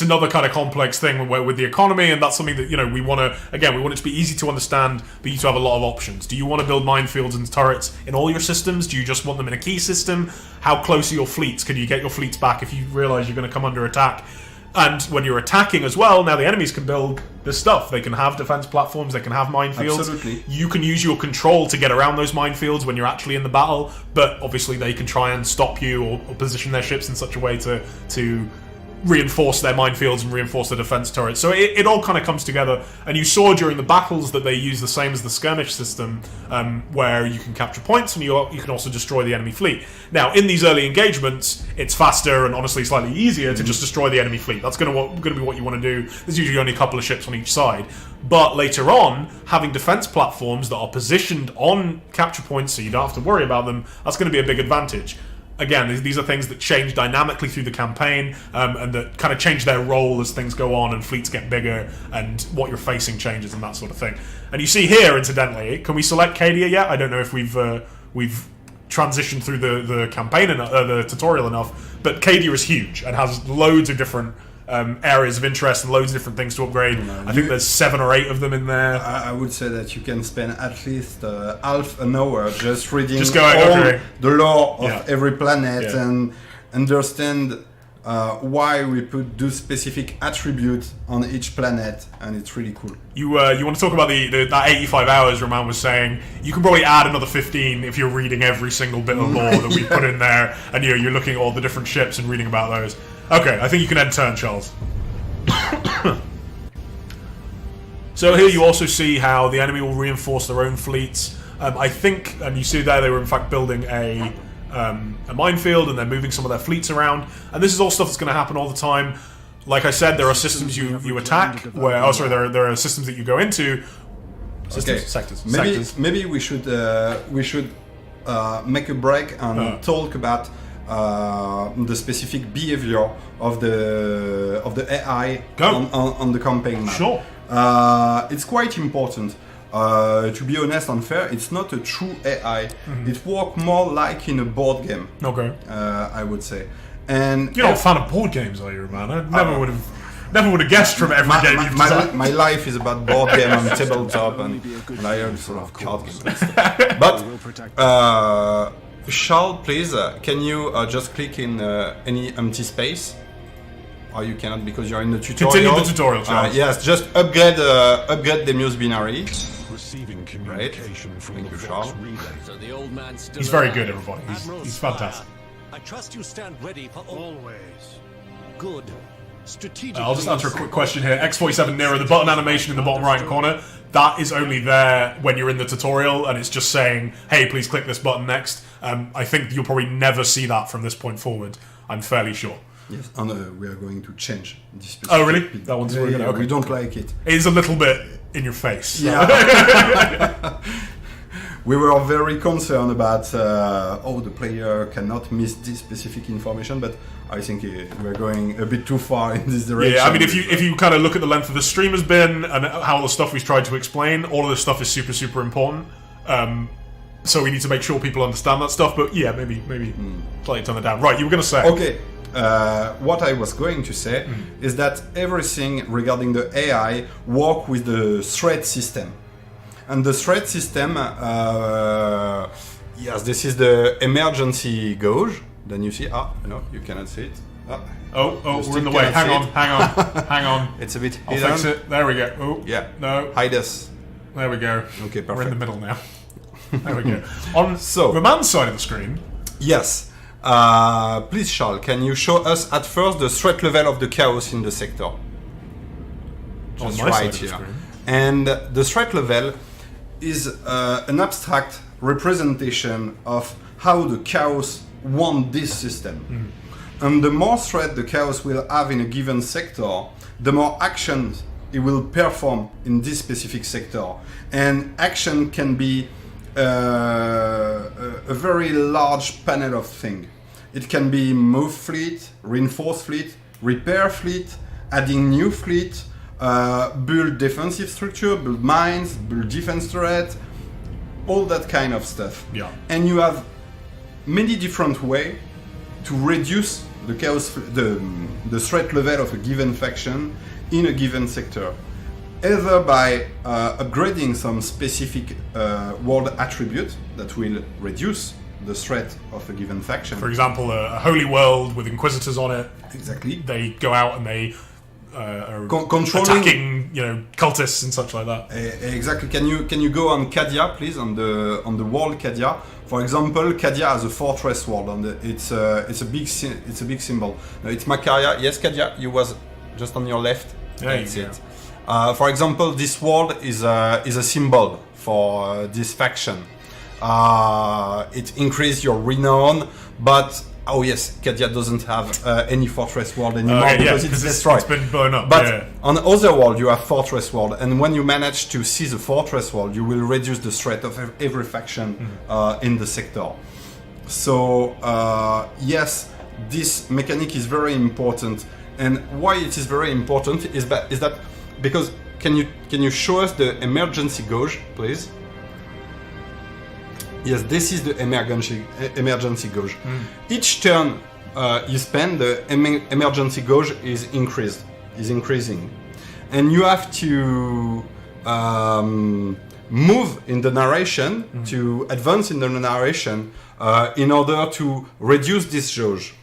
another kind of complex thing with the economy, and that's something that we want it to be easy to understand, but you to have a lot of options. Do you want to build minefields and turrets in all your systems? Do you just want them in a key system? How close are your fleets? Can you get your fleets back if you realize you're going to come under attack? And when you're attacking as well, now the enemies can build this stuff. They can have defense platforms, they can have minefields. Absolutely. You can use your control to get around those minefields when you're actually in the battle, but obviously they can try and stop you or position their ships in such a way to reinforce their minefields and reinforce the defense turrets. So it all kind of comes together, and you saw during the battles that they use the same as the skirmish system, where you can capture points and you can also destroy the enemy fleet. Now, in these early engagements, it's faster and honestly slightly easier to just destroy the enemy fleet. That's going to be what you want to do. There's usually only a couple of ships on each side. But later on, having defense platforms that are positioned on capture points so you don't have to worry about them, that's going to be a big advantage. Again, these are things that change dynamically through the campaign, and that kind of change their role as things go on and fleets get bigger and what you're facing changes and that sort of thing. And you see here, incidentally, can we select Cadia yet? I don't know if we've transitioned through the campaign the tutorial enough, but Cadia is huge and has loads of different areas of interest and loads of different things to upgrade. I think there's 7 or 8 of them in there. I would say that you can spend at least half an hour just reading the lore of every planet and understand why we put those specific attributes on each planet, and it's really cool. You want to talk about that 85 hours Roman was saying? You can probably add another 15 if you're reading every single bit of lore that we put in there, and you're looking at all the different ships and reading about those. Okay, I think you can end turn, Charles. So here you also see how the enemy will reinforce their own fleets. I think, and you see there, they were in fact building a minefield and they're moving some of their fleets around. And this is all stuff that's going to happen all the time. Like I said, there are systems you attack, there are systems that you go into. Systems, sectors. Maybe we should make a break and talk about the specific behavior of the AI on the campaign map. Sure. It's quite important. To be honest and fair, it's not a true AI. It works more like in a board game. Okay. I would say. And you're not a fan of board games, are you, man? I never would have guessed from every game you've designed. My life is about board game and tabletop, and I also love card games. But Charles, please, can you just click in any empty space? Or you cannot because you're in the tutorial. Continue the tutorial, Charles. Yes, just upgrade the Muse binary. Receiving Right. communication from Thank the you, Vox Charles. relay. So the old man's still He's very alive. good, everybody. He's fantastic. I trust you stand ready for always. Good. Strategic. I'll just answer a quick question here. X47 Nero, the button animation in the bottom right corner, that is only there when you're in the tutorial and it's just saying, hey, please click this button next. I think you'll probably never see that from this point forward. I'm fairly sure. Yes, and we are going to change this. Oh, really? That one's yeah, really yeah, okay. we don't like it. It is a little bit in your face. So. Yeah. We were very concerned about the player cannot miss this specific information, but I think we're going a bit too far in this direction. Yeah, I mean, if you kind of look at the length of the stream has been and how all the stuff we've tried to explain, all of this stuff is super, super important. So we need to make sure people understand that stuff. But yeah, maybe slightly turn it down. Right, you were going to say. Okay. What I was going to say is that everything regarding the AI work with the threat system. And the threat system, yes, this is the emergency gauge. Then you see, no, you cannot see it. Oh, You we're in the still way. cannot Hang on. It's a bit I'll hidden. fix it. There we go. Oh, Yeah. no. Hide us. There we go. Okay, We're in the perfect. middle now. There we go. On So- Roman's side of the screen, Yes. Please, Charles, can you show us at first the threat level of the chaos in the sector? Just my side right of the here. screen. And the threat level is an abstract representation of how the chaos want this system. And the more threat the chaos will have in a given sector, the more actions it will perform in this specific sector. And action can be a very large panel of things. It can be move fleet, reinforce fleet, repair fleet, adding new fleet, build defensive structure, build mines, build defense turret, all that kind of stuff. Yeah. And you have many different ways to reduce the chaos, the threat level of a given faction in a given sector. Either by upgrading some specific world attribute that will reduce the threat of a given faction. for example, a holy world with inquisitors on it, Exactly. they go out and they are Controlling. attacking, cultists and such like that. Exactly. Can you go on Cadia, please, on the world Cadia? For example, Cadia has a fortress world, and it's a big symbol. No, it's Macaria. Yes, Cadia, you was just on your left. There you That's go. it. For example, this world is a symbol for this faction. It increases your renown, but oh yes, Cadia doesn't have any fortress world anymore Okay, because it's destroyed. it's been blown up. But yeah. on other world, you have fortress world, and when you manage to seize a fortress world, you will reduce the threat of every faction in the sector. So yes, this mechanic is very important, and why it is very important is that because can you show us the emergency gauge, please? Yes, this is the emergency gauge. Each turn you spend, the emergency gauge is increasing, and you have to move in the narration to advance in the narration in order to reduce this gauge.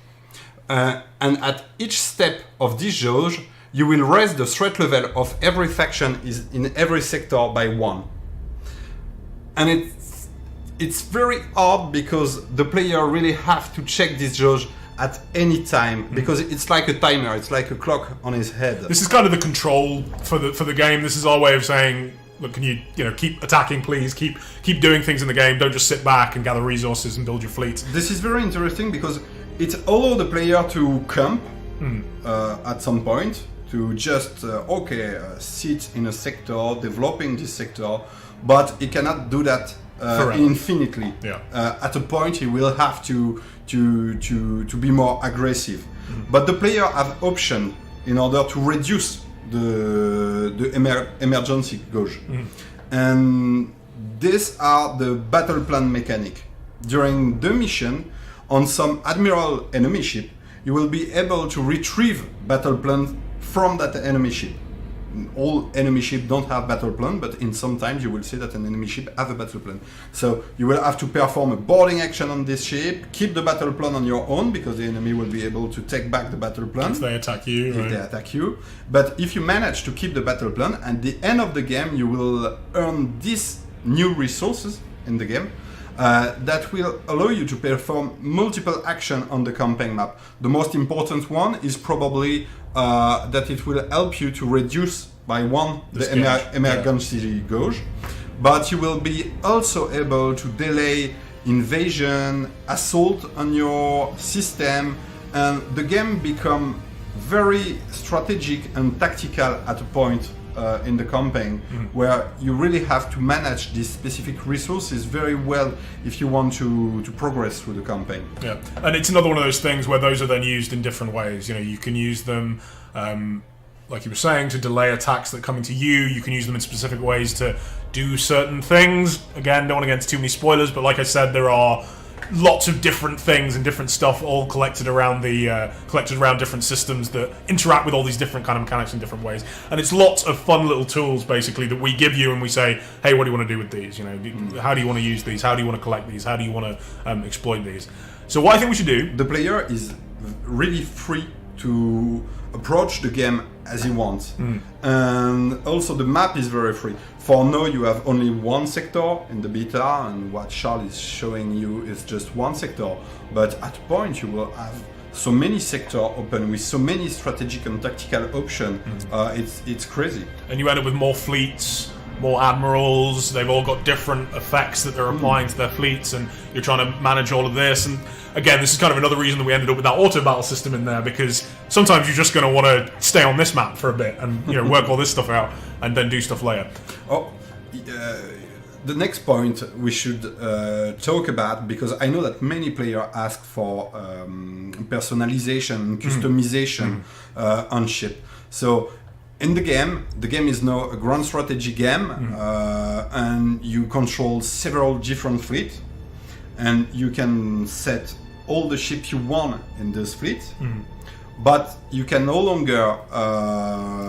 And at each step of this gauge, you will raise the threat level of every faction in every sector by 1. And it's very hard because the player really have to check this gauge at any time because it's like a timer, it's like a clock on his head. This is kind of the control for the game. This is our way of saying, look, can you keep attacking, please? Keep doing things in the game. Don't just sit back and gather resources and build your fleet. This is very interesting because it allows the player to camp at some point, to just sit in a sector, developing this sector, but he cannot do that infinitely. Yeah. At a point, he will have to be more aggressive. But the player have option in order to reduce the emergency gauge, and these are the battle plan mechanic. During the mission, on some admiral enemy ship, you will be able to retrieve battle plan from that enemy ship. All enemy ships don't have battle plan, but in some times you will see that an enemy ship have a battle plan. So you will have to perform a boarding action on this ship, keep the battle plan on your own because the enemy will be able to take back the battle plan If they attack you, if right? they attack you. But if you manage to keep the battle plan, at the end of the game you will earn these new resources in the game that will allow you to perform multiple action on the campaign map. The most important one is probably that it will help you to reduce by 1 This the gauge, emergency gauge, but you will be also able to delay invasion, assault on your system, and the game become very strategic and tactical at a point in the campaign where you really have to manage these specific resources very well if you want to progress through the campaign. Yeah, and it's another one of those things where those are then used in different ways. You can use them, like you were saying, to delay attacks that come into you. You can use them in specific ways to do certain things. Again, don't want to get into too many spoilers, but like I said, there are lots of different things and different stuff all collected around different systems that interact with all these different kind of mechanics in different ways. And it's lots of fun little tools basically that we give you and we say, hey, what do you want to do with these? How do you want to use these? How do you want to collect these? How do you want to exploit these? So what I think we should do... The player is really free to approach the game as he wants. And also the map is very free. For now you have only one sector in the beta, and what Charles is showing you is just one sector, but at a point you will have so many sectors open with so many strategic and tactical options. It's crazy. And you end up with more fleets, more admirals. They've all got different effects that they're applying to their fleets, and you're trying to manage all of this. And again, this is kind of another reason that we ended up with that auto battle system in there, because sometimes you're just going to want to stay on this map for a bit and work all this stuff out and then do stuff later. The next point we should talk about, because I know that many players ask for personalization and customization on ship. So in the game is now a grand strategy game, and you control several different fleets, and you can set all the ships you want in this fleet. But you can no longer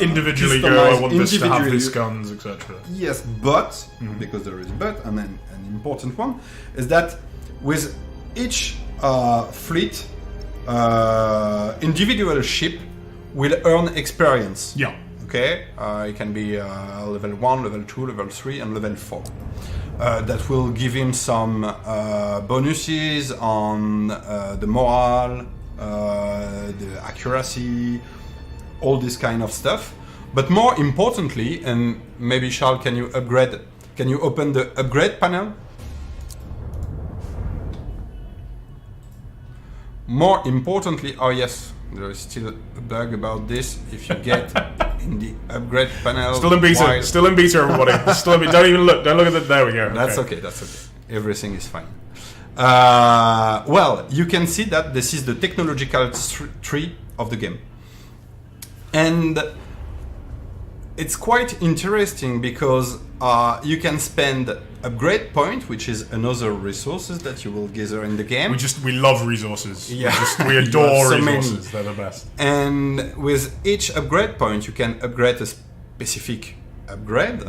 individually go, I want this to have these guns, etc. Yes, but, because there is a but, and then an important one, is that with each fleet, individual ship will earn experience. Yeah. Okay? It can be level 1, level 2, level 3, and level 4. That will give him some bonuses on the morale, the accuracy, all this kind of stuff. But more importantly, and maybe Charles, can you open the upgrade panel? More importantly, oh yes, there is still a bug about this. If you get in the upgrade panel, still in beta, everybody. Still in beta. Don't even look. Don't look at it. There we go. That's okay. Everything is fine. Well, you can see that this is the technological tree of the game. And it's quite interesting because you can spend upgrade point, which is another resources that you will gather in the game. We love resources. Yeah. We adore so resources. many. They're the best. And with each upgrade point, you can upgrade a specific upgrade.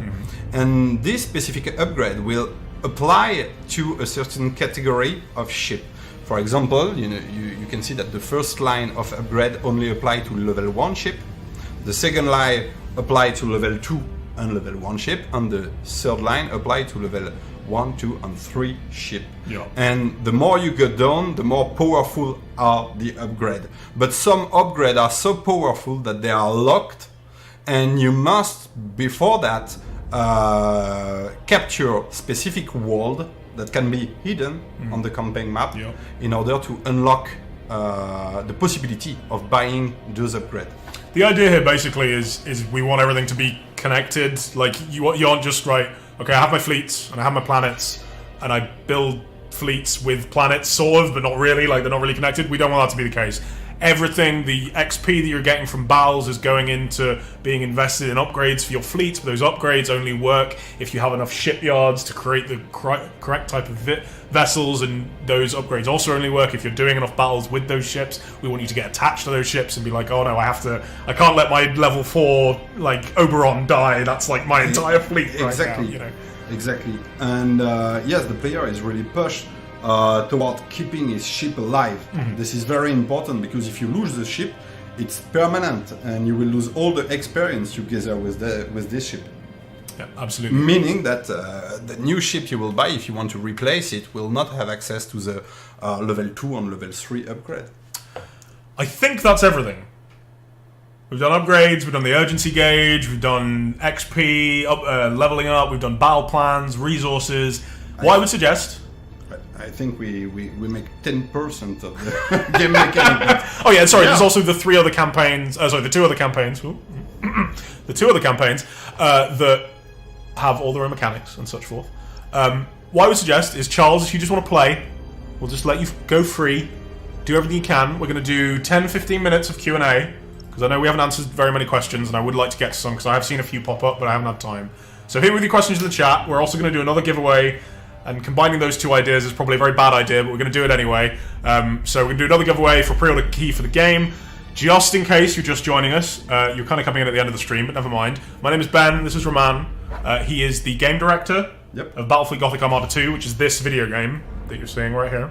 And this specific upgrade will apply to a certain category of ship. For example, you can see that the first line of upgrade only apply to level 1 ship. The second line apply to level 2 and level 1 ship, and the third line apply to level 1, 2, and 3 ship. Yeah. And the more you go down, the more powerful are the upgrade. But some upgrades are so powerful that they are locked, and you must, before that, capture specific world that can be hidden on the campaign map in order to unlock the possibility of buying those upgrades. The idea here basically is we want everything to be connected. Like you aren't just right. Okay, I have my fleets and I have my planets, and I build fleets with planets, sort of, but not really. Like they're not really connected. We don't want that to be the case. Everything, the XP that you're getting from battles is going into being invested in upgrades for your fleets, but those upgrades only work if you have enough shipyards to create the correct type of vessels, and those upgrades also only work if you're doing enough battles with those ships. We want you to get attached to those ships and be like, oh no, I can't let my level 4 like Oberon die. That's like my entire fleet exactly. right now, Exactly. And yes, the player is really pushed toward keeping his ship alive. This is very important, because if you lose the ship, it's permanent, and you will lose all the experience you gather with this ship. Yeah, absolutely. Meaning that the new ship you will buy, if you want to replace it, will not have access to the level 2 and level 3 upgrade. I think that's everything. We've done upgrades, we've done the urgency gauge, we've done XP, leveling up, we've done battle plans, resources. What I would suggest... I think we make 10% of the game mechanic. Oh yeah, sorry, there's also the 2 other campaigns. The 2 other campaigns. The 2 other campaigns that have all their own mechanics and such forth. What I would suggest is, Charles, if you just want to play, we'll just let you go free, do everything you can. We're going to do 10-15 minutes of Q&A, because I know we haven't answered very many questions, and I would like to get to some, because I have seen a few pop up, but I haven't had time. So hit with your questions in the chat. We're also going to do another giveaway. And combining those 2 ideas is probably a very bad idea, but we're going to do it anyway. So we're going to do another giveaway for pre-order key for the game. Just in case you're just joining us, you're kind of coming in at the end of the stream, but never mind. My name is Ben, this is Roman. He is the game director of Battlefleet Gothic Armada 2, which is this video game that you're seeing right here,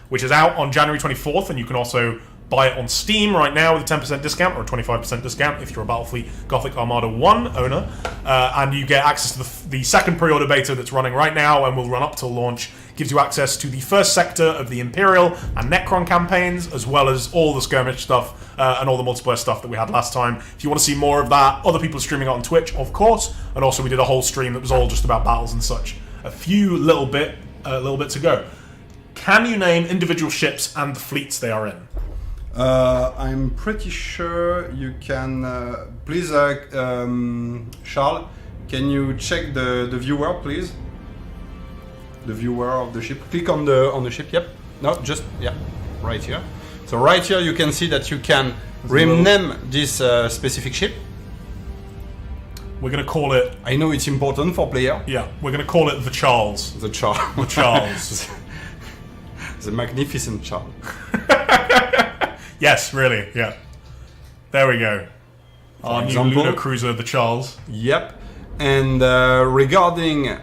which is out on January 24th, and you can also buy it on Steam right now with a 10% discount or a 25% discount if you're a Battlefleet Gothic Armada 1 owner. And you get access to the second pre-order beta that's running right now and will run up till launch. Gives you access to the first sector of the Imperial and Necron campaigns, as well as all the skirmish stuff and all the multiplayer stuff that we had last time. If you want to see more of that, other people are streaming it on Twitch, of course. And also we did a whole stream that was all just about battles and such. A few little bit to go. Can you name individual ships and the fleets they are in? I'm pretty sure you can. Please, Charles, can you check the viewer, please? The viewer of the ship. Click on the ship. Yep. No, just right here. So right here you can see that you can rename this specific ship. We're gonna call it. I know it's important for player. Yeah, we're gonna call it the Charles. The Charles. The Charles. The magnificent Charles. Yes, really. Yeah. There we go. Our new lunar cruiser, the Charles. Yep. And regarding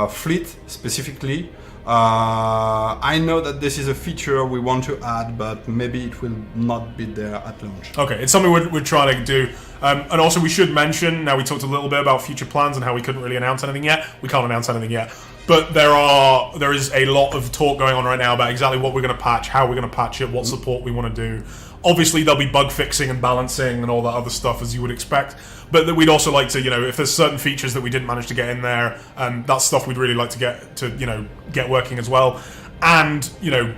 fleet specifically, I know that this is a feature we want to add, but maybe it will not be there at launch. Okay, it's something we're trying to do. And also we should mention, now we talked a little bit about future plans and how we couldn't really announce anything yet. We can't announce anything yet. But there is a lot of talk going on right now about exactly what we're going to patch, how we're going to patch it, what support we want to do. Obviously, there'll be bug fixing and balancing and all that other stuff, as you would expect. But we'd also like to, if there's certain features that we didn't manage to get in there, that's stuff we'd really like to get working as well. And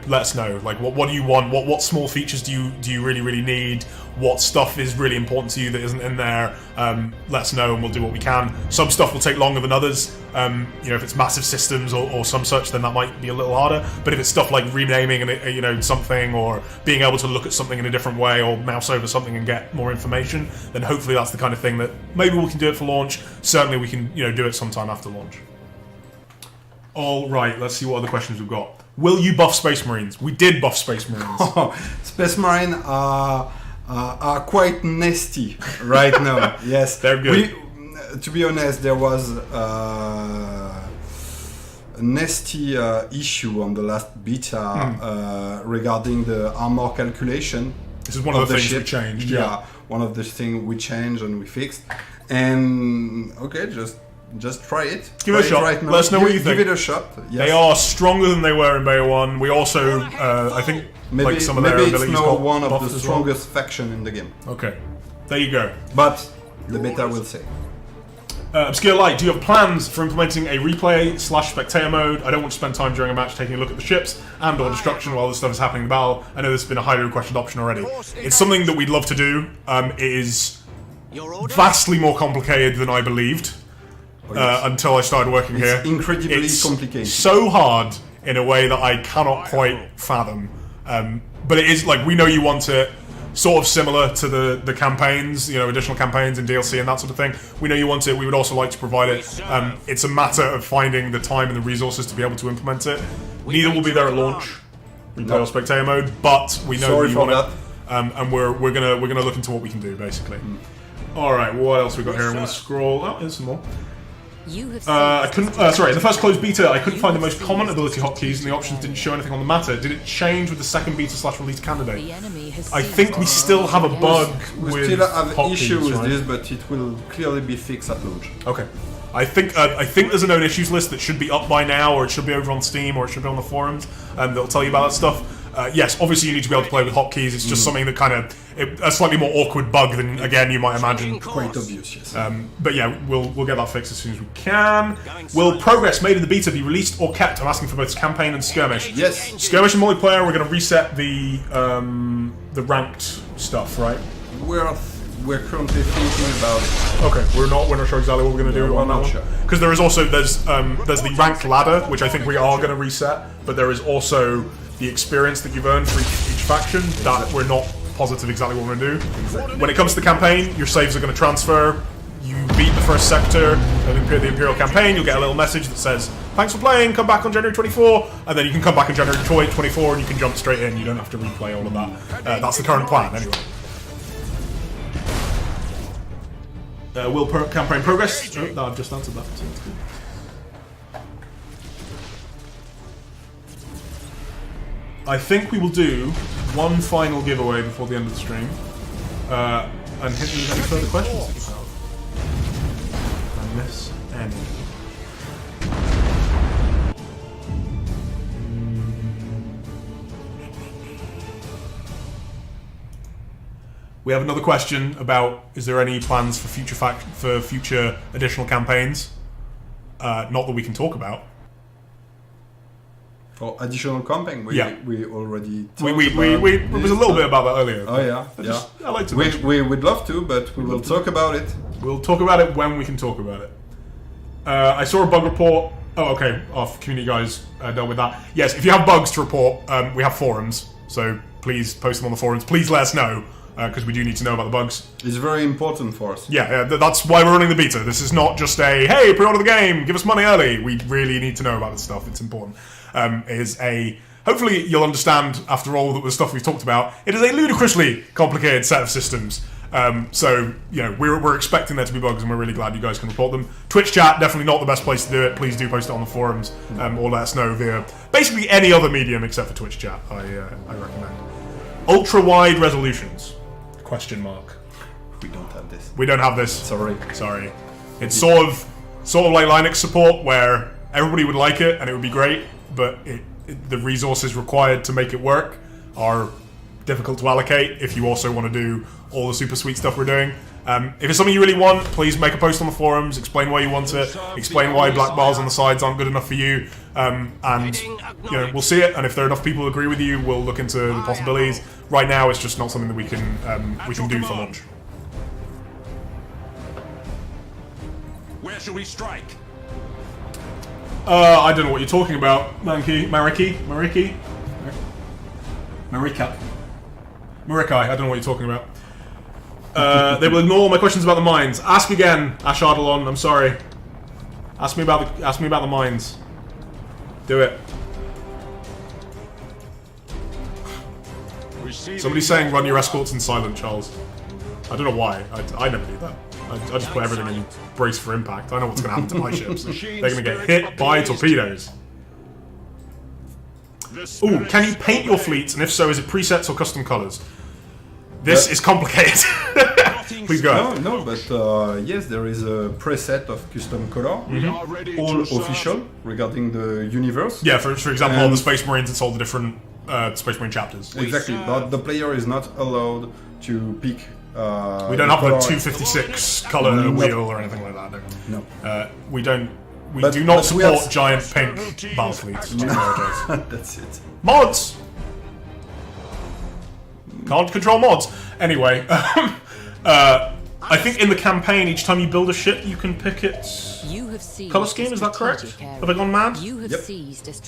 let us know, like, what do you want? What small features do you really need? What stuff is really important to you that isn't in there? Let us know, and we'll do what we can. Some stuff will take longer than others. If it's massive systems or some such, then that might be a little harder. But if it's stuff like renaming and something, or being able to look at something in a different way, or mouse over something and get more information, then hopefully that's the kind of thing that maybe we can do it for launch. Certainly we can do it sometime after launch. All right, let's see what other questions we've got. Will you buff Space Marines? We did buff Space Marines. Space Marine are quite nasty right now. Yes, they're good. To be honest, there was a nasty issue on the last beta regarding the armor calculation. This is one of the things we changed. Yeah, one of the things we changed and we fixed. And okay, just try it. Give it a shot. Right, let us know what you think. Give it a shot. Yes. They are stronger than they were in Beta 1. We also, I think, maybe some of their abilities got one of the as strongest faction in the game. Okay, there you go. But the beta will say. Obscure Light, do you have plans for implementing a replay/spectator mode? I don't want to spend time during a match taking a look at the ships and/or destruction while this stuff is happening in the battle. I know this has been a highly requested option already. It's something that we'd love to do. It is vastly more complicated than I believed. Until I started working here. Incredibly complicated. So hard in a way that I cannot quite fathom. But it is like, we know you want it sort of similar to the campaigns, additional campaigns and DLC and that sort of thing. We know you want it. We would also like to provide it. It's a matter of finding the time and the resources to be able to implement it. Neither will be there at launch, replay or spectator mode, but we know that you want it. And we're gonna look into what we can do basically. All right, what else we got here? I'm gonna scroll. Oh, there's some more. I couldn't. Sorry, in the first closed beta, I couldn't find the most common ability hotkeys, and the options didn't show anything on the matter. Did it change with the second beta/release candidate? I think we still have a bug with we still have an issue with right? this, but it will clearly be fixed at launch. Okay. I think there's a known issues list that should be up by now, or it should be over on Steam, or it should be on the forums, that'll tell you about that stuff. Yes, obviously you need to be able to play with hotkeys. It's just something that kind of a slightly more awkward bug than again you might imagine. Quite obvious, yes. But yeah, we'll get that fixed as soon as we can. Will progress made in the beta be released or kept? I'm asking for both campaign and skirmish. Yes. Skirmish and multiplayer. We're going to reset the ranked stuff, right? We're currently thinking about it. Okay, we're not sure exactly what we're going to do on that one. Because there is also there's the ranked ladder, which I think we are going to reset, but there is also the experience that you've earned for each faction that we're not positive exactly what we're going to do. Exactly. When it comes to the campaign, your saves are going to transfer. You beat the first sector of the Imperial campaign, you'll get a little message that says, thanks for playing, come back on January 24, and then you can come back on January 24 and you can jump straight in. You don't have to replay all of that. That's the current plan, anyway. Will campaign progress? Oh, no, I've just answered that, so that's good. I think we will do one final giveaway before the end of the stream. And hit me with any further questions that you have. And miss any. We have another question about: is there any plans for future additional campaigns? Not that we can talk about. For additional campaign, we already talked There was a little bit about that earlier. Oh yeah, I like to. We would love to, but we will talk about it. We'll talk about it when we can talk about it. I saw a bug report. Oh, okay. Our community guys dealt with that. Yes, if you have bugs to report, we have forums. So please post them on the forums. Please let us know, because we do need to know about the bugs. It's very important for us. Yeah, that's why we're running the beta. This is not just a, hey, pre-order the game, give us money early. We really need to know about this stuff. It's important. Hopefully you'll understand, after all the stuff we've talked about, it is a ludicrously complicated set of systems. So, we're expecting there to be bugs, and we're really glad you guys can report them. Twitch chat, definitely not the best place to do it. Please do post it on the forums, or let us know via basically any other medium except for Twitch chat, I recommend. Ultra-wide resolutions? Question mark. We don't have this. We don't have this. Sorry. It's sort of like Linux support, where everybody would like it and it would be great, but the resources required to make it work are difficult to allocate if you also want to do all the super sweet stuff we're doing. If it's something you really want, please make a post on the forums, explain why you want it, explain why black bars on the sides aren't good enough for you, and we'll see it, and if there are enough people who agree with you, we'll look into the possibilities. Right now it's just not something that we can do for launch. Where shall we strike? I don't know what you're talking about, Marika. I don't know what you're talking about. They will ignore my questions about the mines. Ask again, Ash Ardalon. I'm sorry. Ask me about the mines. Do it. Somebody's saying run your escorts in silent, Charles. I don't know why. I never do that. I just put everything in brace for impact. I know what's going to happen to my ships. They're going to get hit by torpedoes. Ooh, can you paint your fleets? And if so, is it presets or custom colors? This is complicated. Please go ahead. No, but yes, there is a preset of custom color, all official regarding the universe. Yeah, for example, all the Space Marines, it's all the different Space Marine chapters. Exactly, but the player is not allowed to pick. We don't have the 256 color wheel or anything like that. No. We don't. We do not support giant pink Battlefleets. That's it. Mods! Can't control mods. Anyway, I think in the campaign, each time you build a ship, you can pick its color scheme. Is that correct? Have I gone mad? Yep.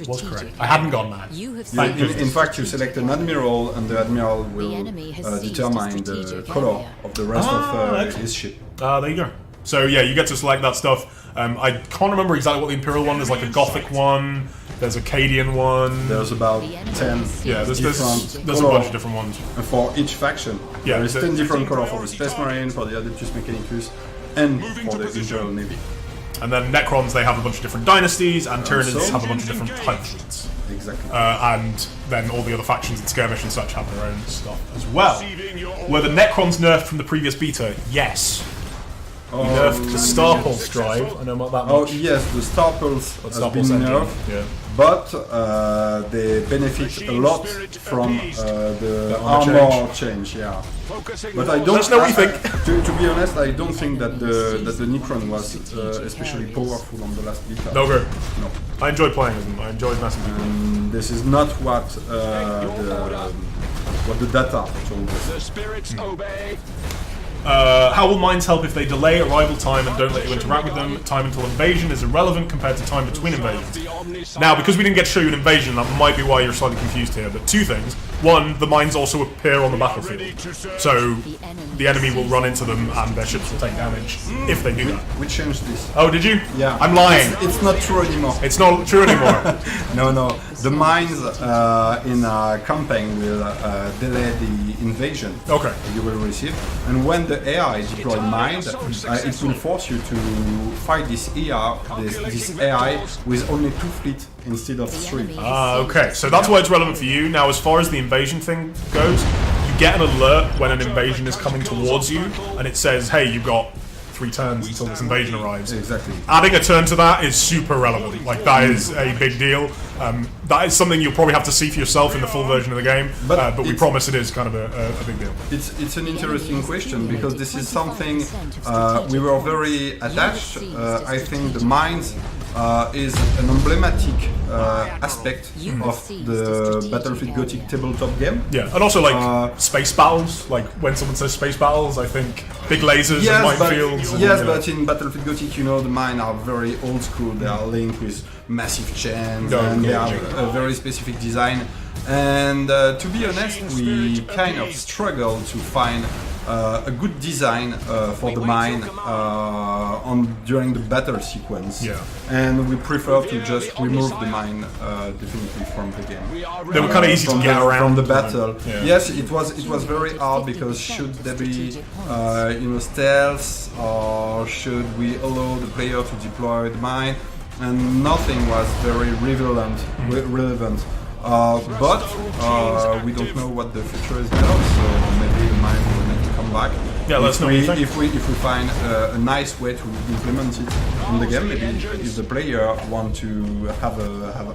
Was correct. I hadn't gone mad. In fact, you select an admiral, and the admiral will determine the color of the rest of his ship. There you go. So yeah, you get to select that stuff. I can't remember exactly what the Imperial one. There's like a Gothic one. There's a Cadian one. There's about 10. Yeah, there's a bunch of different ones. And for each faction, there is 10 different colors for the Space Marine, for the Adeptus Mechanicus, and for the Imperial Navy. And then Necrons, they have a bunch of different dynasties, and Tyranids have a bunch of different type fleets. Exactly. And then all the other factions and Skirmish and such have their own stuff as well. Were the Necrons nerfed from the previous beta? Yes. We nerfed the Star Pulse drive. I know about that much. Oh yes, the Star Pulse has been nerfed, but they benefit a lot from the armor change. Yeah, but I don't. Let us know what you think. To be honest, I don't think that the Necron was especially powerful on the last beta. No. No. I enjoyed playing with them. I enjoyed messing with them. This is not what the data told us. The spirits obey. How will mines help if they delay arrival time and don't let you interact with them? Time until invasion is irrelevant compared to time between invasions. Now, because we didn't get to show you an invasion, that might be why you're slightly confused here, but two things. One, the mines also appear on the battlefield, so the enemy will run into them and their ships will take damage if they do that. We changed this. Oh, did you? Yeah. I'm lying. It's not true anymore. It's not true anymore. No. The mines in a campaign will delay the invasion you will receive, and when the AI deploy mines, it will force you to fight this AI with only 2 fleets instead of 3. Okay, so that's why it's relevant for you. Now, as far as the invasion thing goes, you get an alert when an invasion is coming towards you, and it says, hey, you've got 3 turns until this invasion arrives. Exactly. Adding a turn to that is super relevant. Like, that is a big deal. That is something you'll probably have to see for yourself in the full version of the game, but we promise it is kind of a big deal. It's an interesting question because this is something we were very attached. I think the mines is an emblematic aspect of the Battlefleet Gothic tabletop game. Yeah, and also like space battles. Like when someone says space battles, I think big lasers and minefields. But in Battlefield Gothic, you know, the mines are very old school. They are linked with massive chains and they have a very specific design. And to be honest, we kind of struggle to find a good design for the mine during the battle sequence. Yeah. And we prefer to just remove the mine definitively from the game. They were kind of easy to get around from the battle. Yeah. Yes, it was very hard because should there be stealth or should we allow the player to deploy the mine? And nothing was very relevant. But we don't know what the future is now, so maybe the mine will need to come back. Yeah, let's know. If we find a nice way to implement it in the game, maybe if the player want to have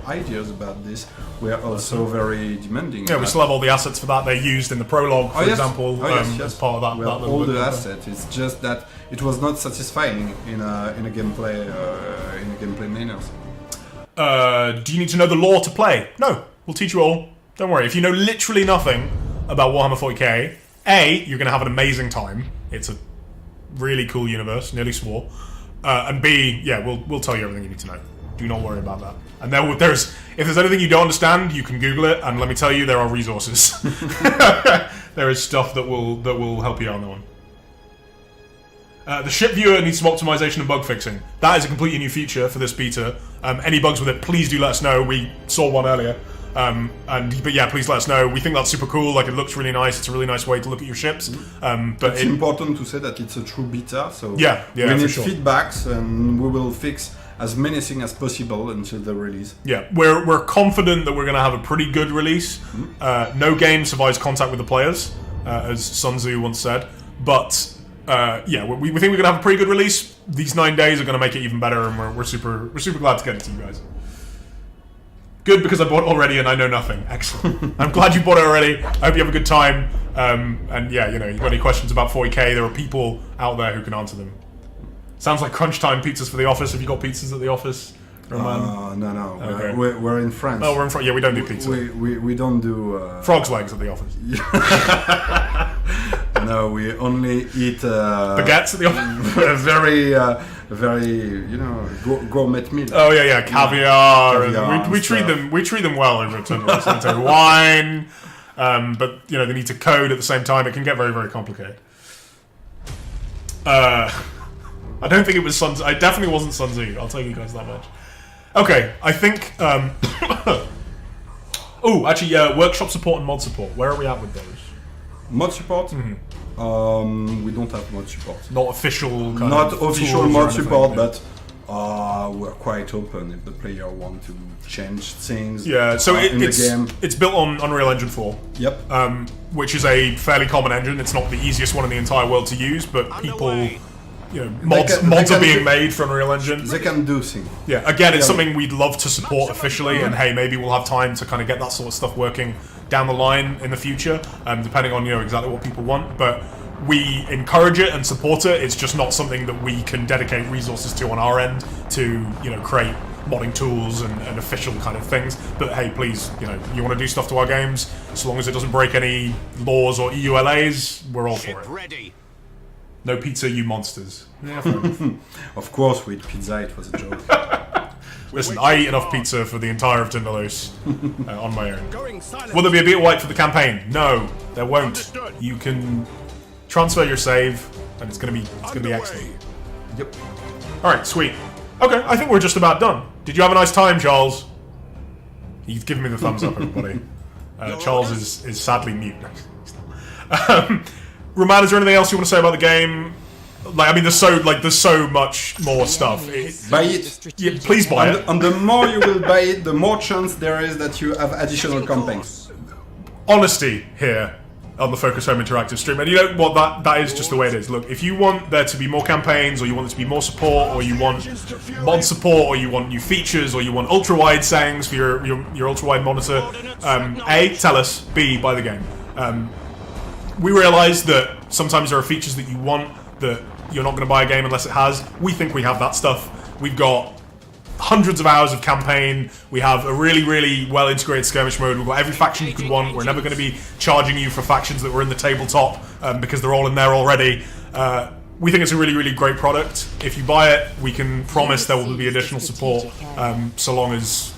ideas about this, we are also very demanding. Yeah, we still have all the assets for that. They're used in the prologue, for example, as part of that. We have all the assets. It's just that it was not satisfying in a gameplay manner. Do you need to know the lore to play? No, we'll teach you all. Don't worry. If you know literally nothing about Warhammer 40k, A, you're going to have an amazing time. It's a really cool universe, nearly swore. And B, yeah, we'll tell you everything you need to know. Do not worry about that. And if there's anything you don't understand, you can Google it. And let me tell you, there are resources. There is stuff that will help you on that one. The ship viewer needs some optimization and bug fixing. That is a completely new feature for this beta. Any bugs with it, please do let us know. We saw one earlier. But yeah, please let us know. We think that's super cool. Like, it looks really nice. It's a really nice way to look at your ships. But it's important to say that it's a true beta. So we for need sure. feedbacks, and we will fix as many things as possible until the release. Yeah, we're confident that we're going to have a pretty good release. No game survives contact with the players, as Sun Tzu once said. But we think we're going to have a pretty good release. These 9 days are going to make it even better, and we're super glad to get it to you guys. Good, because I bought it already and I know nothing. Excellent. I'm glad you bought it already. I hope you have a good time. And yeah, you've got any questions about 40k, there are people out there who can answer them. Sounds like crunch time pizzas for the office. Have you got pizzas at the office? No. Okay. We're in France. Oh, we're in France. Yeah, we don't do pizza. We don't do... Frog's legs at the office. No, we only eat... baguettes at the office? very, gourmet meal. Oh yeah, caviar. And we treat them well over at Tundra. So wine, but they need to code at the same time. It can get very, very complicated. I don't think it was Sun Tzu. I definitely wasn't Sun Tzu. I'll tell you guys that much. Okay, I think. Workshop support and mod support. Where are we at with those? Mod support? We don't have mod support. Not official official mod support, but we're quite open if the player want to change things. Yeah, so in the game. It's built on Unreal Engine 4. Yep. Which is a fairly common engine. It's not the easiest one in the entire world to use, but people, mods are being made for Unreal Engine. They can do things. Yeah, again, it's something we'd love to support officially, and hey, maybe we'll have time to kind of get that sort of stuff working down the line in the future, depending on exactly what people want. But we encourage it and support it. It's just not something that we can dedicate resources to on our end to create modding tools and official kind of things. But hey, please, you want to do stuff to our games, as long as it doesn't break any laws or EULAs, we're all for it. Ready. No pizza, you monsters. Yeah, Of course, we eat pizza. It was a joke. Listen, I eat enough pizza for the entire of Tindalos on my own. Will there be a beta wipe for the campaign? No, there won't. You can transfer your save, and it's gonna be excellent. Yep. All right, sweet. Okay, I think we're just about done. Did you have a nice time, Charles? He's giving me the thumbs up, everybody. Charles is sadly mute. Roman, is there anything else you want to say about the game? Like, I mean, there's so much more stuff. Buy it. Yeah, please buy it. And the more you will buy it, the more chance there is that you have additional campaigns. Honesty here on the Focus Home Interactive stream, and you know what, that is just the way it is. Look, if you want there to be more campaigns, or you want there to be more support, or you want mod support, or you want new features, or you want ultra-wide settings for your ultra-wide monitor, A, tell us, B, buy the game. We realise that sometimes there are features that you want that you're not going to buy a game unless it has. We think we have that stuff. We've got hundreds of hours of campaign. We have a really well integrated skirmish mode. We've got every faction you could want. We're never going to be charging you for factions that were in the tabletop because they're all in there already. We think it's a really great product. If you buy it, we can promise there will be additional support so long as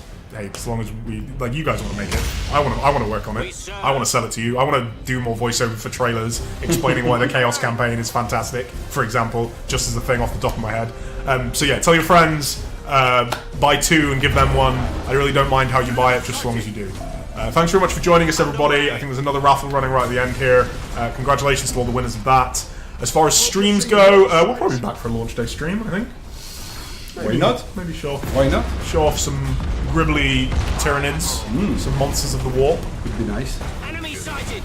we, like, you guys want to make it. I want to work on it. I want to sell it to you. I want to do more voiceover for trailers explaining why the Chaos campaign is fantastic, for example, just as a thing off the top of my head. So yeah, tell your friends. Buy 2 and give them 1. I really don't mind how you buy it, just as long as you do. Thanks very much for joining us, everybody. I think there's another raffle running right at the end here. Congratulations to all the winners of that. As far as streams go, we'll probably be back for a launch day stream, I think. Why not? Maybe show off some gribbly Tyranids, some monsters of the warp. Could be nice. Enemy sighted.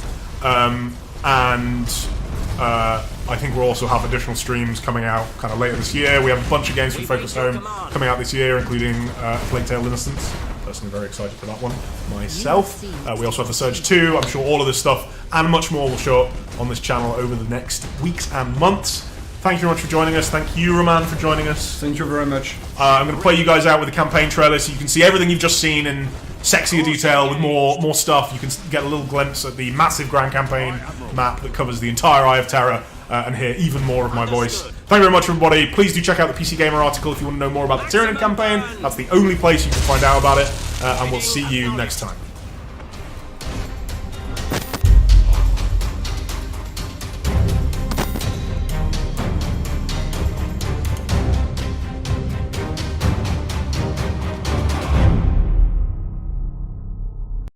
I think we'll also have additional streams coming out kind of later this year. We have a bunch of games from Focus Home coming out this year, including Plague Tale Innocence. Personally very excited for that one myself. We also have The Surge 2. I'm sure all of this stuff and much more will show up on this channel over the next weeks and months. Thank you very much for joining us. Thank you, Roman, for joining us. Thank you very much. I'm going to play you guys out with a campaign trailer so you can see everything you've just seen in sexier detail with more stuff. You can get a little glimpse at the massive Grand Campaign map that covers the entire Eye of Terror and hear even more of my voice. Thank you very much, everybody. Please do check out the PC Gamer article if you want to know more about the Tyranid campaign. That's the only place you can find out about it. And we'll see you next time.